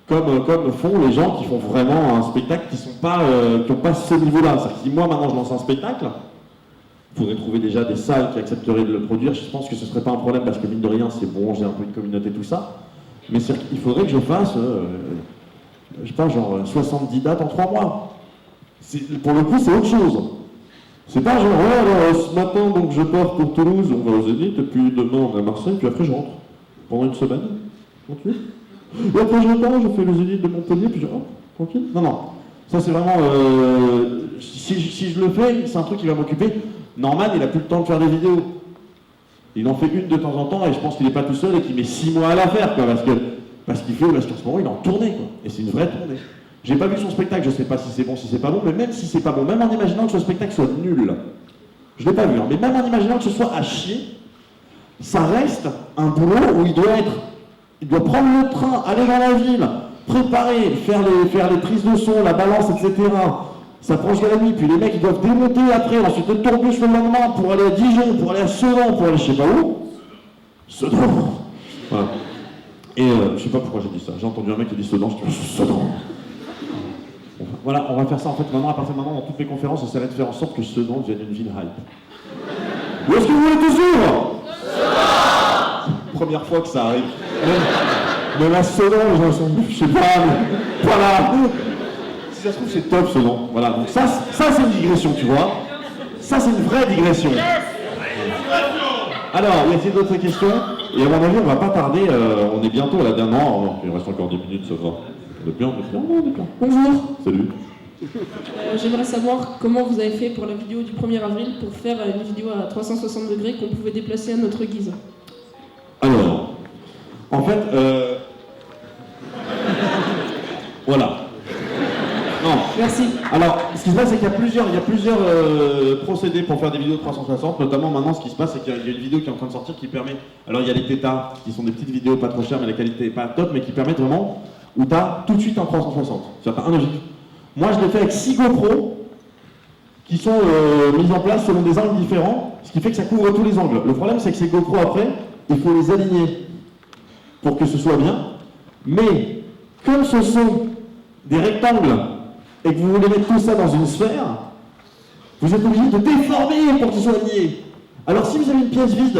A: comme font les gens qui font vraiment un spectacle qui n'ont pas ce niveau-là. C'est-à-dire que si moi maintenant je lance un spectacle, Il faudrait trouver déjà des salles qui accepteraient de le produire. Je pense que ce serait pas un problème parce que mine de rien, c'est bon, j'ai un peu une communauté, tout ça. Mais il faudrait que je fasse, je sais pas, genre 70 dates en 3 mois. Pour le coup, c'est autre chose. C'est pas genre, ouais, alors ce matin, donc je pars pour Toulouse, on va au Zénith, et puis demain on est à Marseille, puis après je rentre. Pendant une semaine, tranquille. Et après je repars, je fais le Zénith de Montpellier, puis je rentre, tranquille. Non, non. Ça c'est vraiment... si je le fais, c'est un truc qui va m'occuper. Norman, il a plus le temps de faire des vidéos. Il en fait une de temps en temps, et je pense qu'il n'est pas tout seul et qu'il met 6 mois à la faire, quoi, parce qu'en ce moment, il est en tournée, quoi. Et c'est une vraie tournée. J'ai pas vu son spectacle, je sais pas si c'est bon, si c'est pas bon, mais même si c'est pas bon, même en imaginant que son spectacle soit nul, je l'ai pas vu, hein, mais même en imaginant que ce soit à chier, ça reste un boulot où il doit prendre le train, aller dans la ville, préparer, faire les prises de son, la balance, etc. Ça prend jusqu'à la nuit, puis les mecs ils doivent démonter après, ensuite le tourbus le lendemain pour aller à Dijon, pour aller à Sedan, pour aller je sais pas où. Sedan. Voilà. Et je sais pas pourquoi j'ai dit ça, j'ai entendu un mec qui dit Sedan, je dis Sedan. Voilà, on va faire ça en fait maintenant, à partir de maintenant, dans toutes mes conférences, j'essaierai de faire en sorte que Sedan devienne une ville hype. Où est-ce que vous voulez tous vivre? Première fois que ça arrive. Même à Sedan, les gens sont, je sais pas, mais voilà. Si ça se trouve, c'est top Sedan. Voilà, donc ça c'est une digression, tu vois. Ça c'est une vraie digression. Alors, y a-t-il d'autres questions? Et à mon avis, on va pas tarder, on est bientôt à la dernière. Non, il reste encore 10 minutes, ça va. On est bien.
I: Bonjour.
A: Salut.
I: J'aimerais savoir comment vous avez fait pour la vidéo du 1er avril pour faire une vidéo à 360 degrés qu'on pouvait déplacer à notre guise.
A: Alors, en fait, voilà. Non.
I: Merci.
A: Alors, ce qui se passe, c'est qu'il y a plusieurs procédés pour faire des vidéos de 360. Notamment, maintenant, ce qui se passe, c'est qu'il y a une vidéo qui est en train de sortir qui permet... Alors, il y a les Theta, qui sont des petites vidéos pas trop chères, mais la qualité n'est pas top, mais qui permettent vraiment... où tu as tout de suite un 360. C'est-à-dire, tu as un objectif. Moi, je l'ai fait avec 6 GoPro, qui sont mises en place selon des angles différents, ce qui fait que ça couvre tous les angles. Le problème, c'est que ces GoPro, après, il faut les aligner pour que ce soit bien. Mais, comme ce sont des rectangles, et que vous voulez mettre tout ça dans une sphère, vous êtes obligé de déformer pour que ce soit aligné. Alors si vous avez une pièce vide,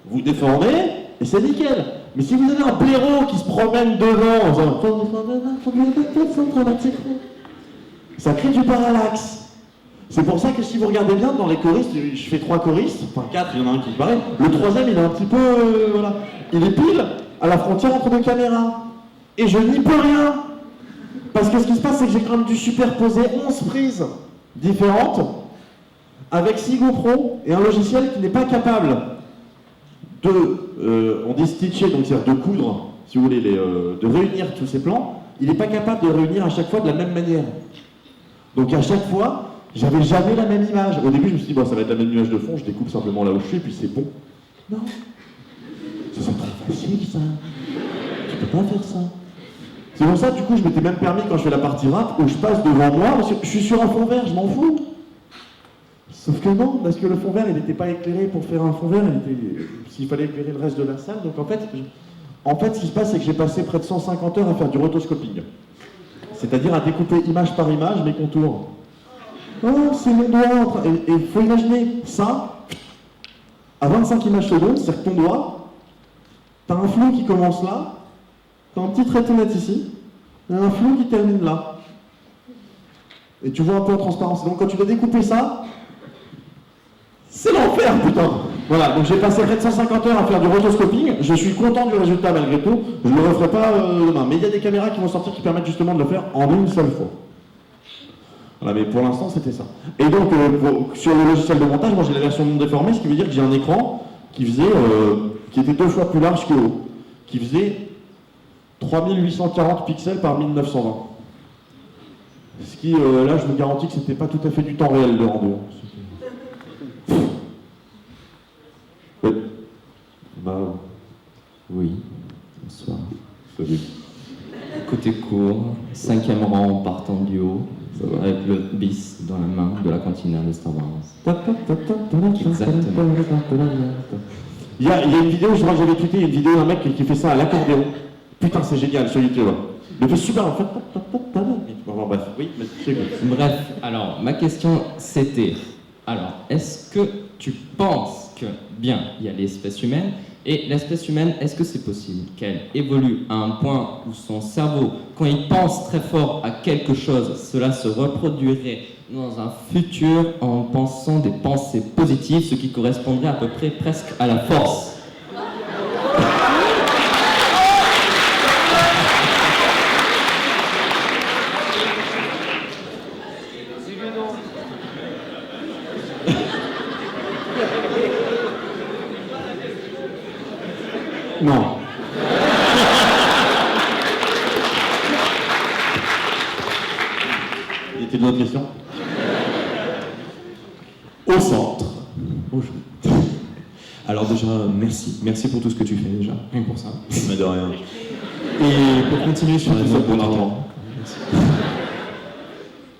A: vous déformez, et c'est nickel. Mais si vous avez un blaireau qui se promène devant, en disant, ça crée du parallaxe. C'est pour ça que si vous regardez bien, dans les choristes, je fais 3 choristes, enfin 4, il y en a un qui paraît, le 3e il est un petit peu, voilà, il est pile à la frontière entre 2 caméras. Et je n'y peux rien. Parce que ce qui se passe, c'est que j'ai quand même dû superposer 11 prises différentes avec 6 GoPro et un logiciel qui n'est pas capable on dit stitcher, donc c'est-à-dire de coudre, si vous voulez, de réunir tous ces plans. Il n'est pas capable de les réunir à chaque fois de la même manière. Donc à chaque fois, j'avais jamais la même image. Au début, je me suis dit, bon, ça va être la même image de fond, je découpe simplement là où je suis, puis c'est bon. Non. Ça c'est très facile, ça. Tu peux pas faire ça. C'est pour ça, du coup, je m'étais même permis, quand je fais la partie rap, où je passe devant moi, parce que je suis sur un fond vert, je m'en fous. Sauf que non, parce que le fond vert, il n'était pas éclairé pour faire un fond vert, s'il fallait éclairer le reste de la salle. Donc en fait, ce qui se passe, c'est que j'ai passé près de 150 heures à faire du rotoscoping. C'est-à-dire à découper image par image mes contours. Oh, c'est mon doigt. Et il faut imaginer ça, à 25 images secondes, c'est-à-dire que ton doigt, t'as un flou qui commence là, t'as un petit trait net ici, et un flou qui termine là. Et tu vois un peu en transparence. Donc quand tu dois découper ça, c'est l'enfer, putain. Voilà, donc j'ai passé près de 150 heures à faire du rotoscoping. Je suis content du résultat malgré tout. Je ne le referai pas demain. Mais il y a des caméras qui vont sortir qui permettent justement de le faire en une seule fois. Voilà, mais pour l'instant, c'était ça. Et donc, sur le logiciel de montage, moi j'ai la version non déformée, ce qui veut dire que j'ai un écran qui était 2 fois plus large que haut, qui faisait 3840 pixels par 1920. Ce qui, là, je vous garantis que c'était pas tout à fait du temps réel de rendu.
E: Oui, bonsoir.
A: Salut.
E: Côté court, 5e rang en partant du haut, avec le bis dans la main de la cantina de Star Wars. Exactement.
A: Il y a une vidéo, je crois que j'avais tweeté, une vidéo d'un mec qui fait ça à l'accordéon. Putain, c'est génial sur YouTube. Il fait super en fait. Bon, bref, oui, mais c'est good.
E: Bref, alors ma question c'était, alors est-ce que tu penses que, bien, il y a l'espèce humaine, et l'espèce humaine, est-ce que c'est possible qu'elle évolue à un point où son cerveau, quand il pense très fort à quelque chose, cela se reproduirait dans un futur en pensant des pensées positives, ce qui correspondrait à peu près presque à la force?
A: Non. Y a-t-il d'autres questions?
J: Au centre. Bonjour. Alors déjà, merci pour tout ce que tu fais déjà, rien que pour ça.
A: Mais de rien.
J: Et pour continuer sur la note
A: bon
J: temps.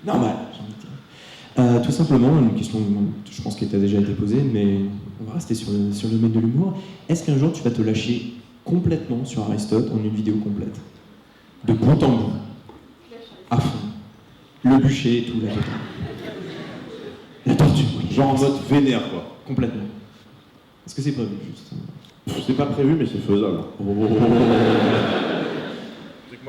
J: Normal, j'ai envie de dire. Tout simplement, une question, je pense qu'elle t'a déjà été posée, mais on va rester sur le domaine de l'humour. Est-ce qu'un jour tu vas te lâcher complètement sur Aristote en une vidéo complète? De bout en bout. À fond. Le bûcher et tout, la totale. La tortue, oui.
A: Genre en mode vénère, quoi.
J: Complètement. Est-ce que c'est prévu, juste?
A: C'est pas prévu, mais c'est faisable.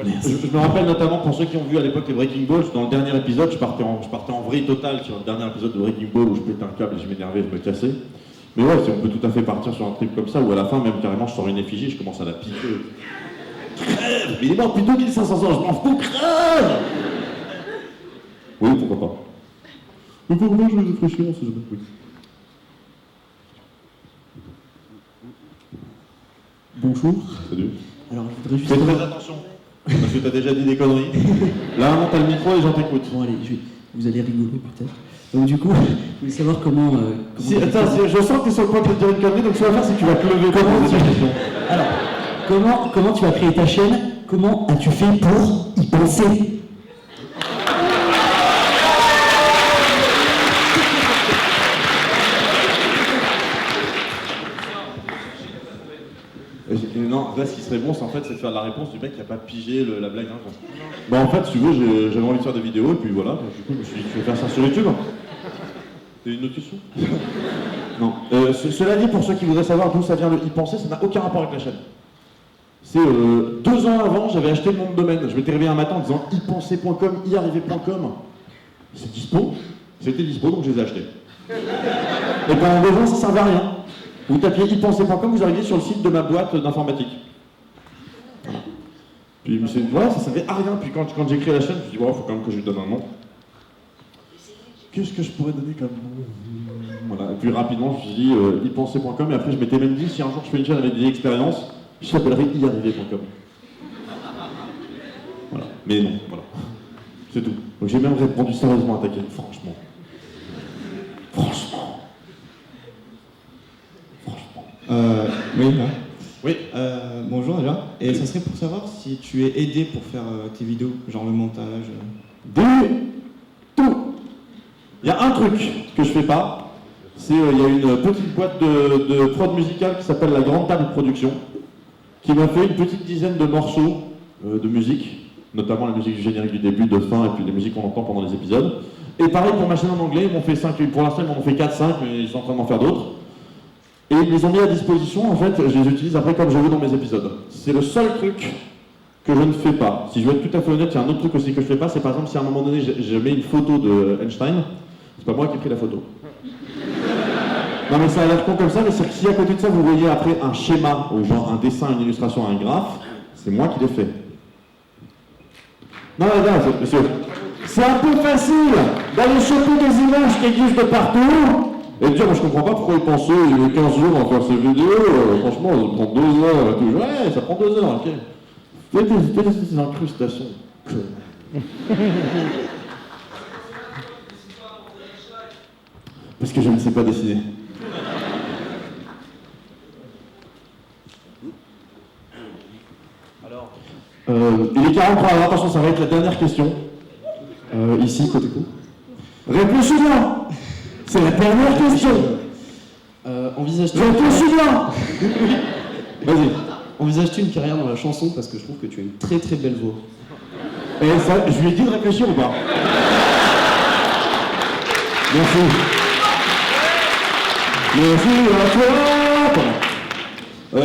J: Merci.
A: Je me rappelle notamment pour ceux qui ont vu à l'époque les Breaking Balls, dans le dernier épisode, je partais en vrille totale sur le dernier épisode de Breaking Ball où je pétais un câble et je m'énervais, je me cassais. Mais ouais, on peut tout à fait partir sur un truc comme ça où à la fin, même carrément, je sors une effigie, je commence à la piquer. Crève! Mais il est mort plutôt 1500 ans, je m'en fous, crève! Oui, pourquoi pas. Mais pour moi, je vais réfléchir, on sait jamais. Oui.
H: Bonjour.
A: Salut.
H: Alors, je voudrais juste...
A: Fais très attention, parce que t'as déjà dit des conneries. Là, vraiment, t'as le micro et les gens t'écoutent.
H: Bon, allez, vous allez rigoler peut-être. Donc, du coup, je voulais savoir comment...
A: Attends, je sens que t'es sur le point de te dire une connerie, donc ce qu'on va faire, c'est que tu vas te lever.
H: Alors, comment tu as créé ta chaîne? Comment as-tu fait pour y penser?
A: Non, là, ce qui serait bon, c'est de faire la réponse du mec qui a pas pigé la blague. Hein, quoi. Bah, en fait, si tu veux, j'avais envie de faire des vidéos, et puis voilà, du coup, je me suis dit, tu veux faire ça sur YouTube? T'as une autre question? Non. Cela dit, pour ceux qui voudraient savoir d'où ça vient le y-penser, ça n'a aucun rapport avec la chaîne. C'est 2 ans avant, j'avais acheté le nom de domaine. Je m'étais réveillé un matin en disant y-penser.com, y-arriver.com. C'est dispo. C'était dispo, donc je les ai achetés. Et pendant 2 ans, ça servait à rien. Vous tapiez y-penser.com, vous arriviez sur le site de ma boîte d'informatique. Voilà. Puis voilà, ça servait à rien. Puis quand j'ai créé la chaîne, je me suis dit, il faut quand même que je lui donne un nom. Qu'est-ce que je pourrais donner comme nom? Voilà. Et puis rapidement, je me suis dit y-penser.com, et après je m'étais même dit, si un jour je fais une chaîne avec des expériences, je s'appellerai y-arriver.com. Voilà. Mais non, voilà. C'est tout. Donc j'ai même répondu sérieusement à ta question, franchement.
K: Oui, là.
A: Oui.
K: Bonjour déjà. Et ça serait pour savoir si tu es aidé pour faire tes vidéos, genre le montage.
A: Tout. Il y a un truc que je fais pas, c'est il y a une petite boîte de prod musicale qui s'appelle La Grande Table Production, qui m'a fait une petite dizaine de morceaux de musique, notamment la musique du générique du début, de fin, et puis des musiques qu'on entend pendant les épisodes. Et pareil pour ma chaîne en anglais, ils m'ont fait 5, pour l'instant ils m'en ont fait 4-5, mais ils sont en train d'en faire d'autres. Et ils les ont mis à disposition, en fait, je les utilise après comme je veux dans mes épisodes. C'est le seul truc que je ne fais pas. Si je veux être tout à fait honnête, il y a un autre truc aussi que je fais pas, c'est par exemple si à un moment donné je mets une photo de Einstein, c'est pas moi qui ai pris la photo. Non mais ça a l'air con comme ça, mais c'est que si à côté de ça vous voyez après un schéma, ou genre un dessin, une illustration, un graphe, c'est moi qui l'ai fait. Non, regarde, monsieur, c'est un peu facile d'aller choper des images qui existent de partout et de dire, moi je comprends pas pourquoi ils pensaient il y a 15 jours à faire ces vidéos, franchement ça prend 2 heures et tout. Ouais, ça prend 2 heures, ok. Faites des incrustations. Parce que je ne sais pas dessiner. Alors il est 43, alors attention, ça va être la dernière question. Ici, côté coup. Réfléchis bien. C'est la dernière question.
K: Envisages-tu
A: Réfléchis bien. Vas-y.
K: Envisages-tu une carrière dans la chanson parce que je trouve que tu as une très très belle voix.
A: Et ça, je lui ai dit de réfléchir ou pas? Merci. Merci à toi.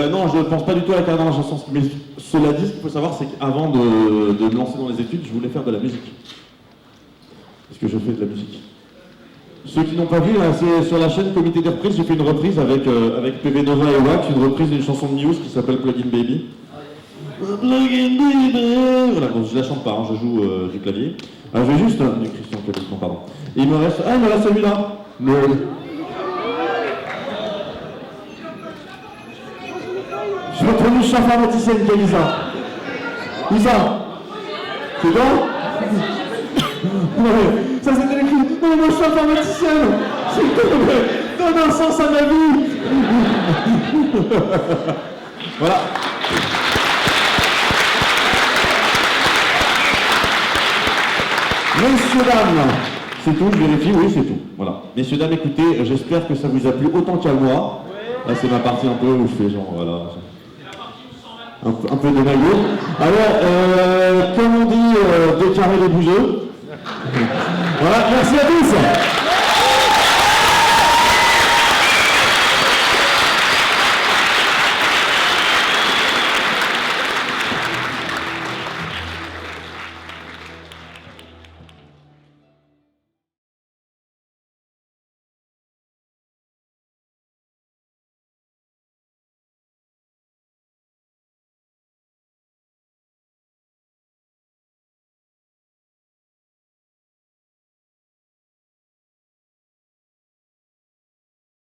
A: Non, je ne pense pas du tout à la carrière dans la chanson. Mais cela dit, ce qu'il faut savoir, c'est qu'avant de me lancer dans les études, je voulais faire de la musique. Parce que je fais de la musique. Ceux qui n'ont pas vu, hein, c'est sur la chaîne Comité des reprises, j'ai fait une reprise avec PV Nova et Wax, une reprise d'une chanson de Muse qui s'appelle Plugin Baby. Plugin Baby. Voilà, donc je la chante pas, hein, je joue du clavier. Alors je vais juste... Christian Clavier, non, pardon. Et il me reste celui-là. Noël. Je suis retenu chef informaticienne, qui est Lisa. Lisa. C'est toi? Ouais, ça c'était écrit. Non, moi je suis informaticienne. S'il te plaît, donne un sens à ma vie. Voilà. Messieurs, dames, c'est tout, je vérifie, oui, c'est tout. Voilà. Messieurs, dames, écoutez, j'espère que ça vous a plu autant qu'à moi. Là, c'est ma partie un peu où je fais genre, voilà. Un peu de maillot. Alors, comme on dit, décarrer les bougeux. Voilà, merci à tous.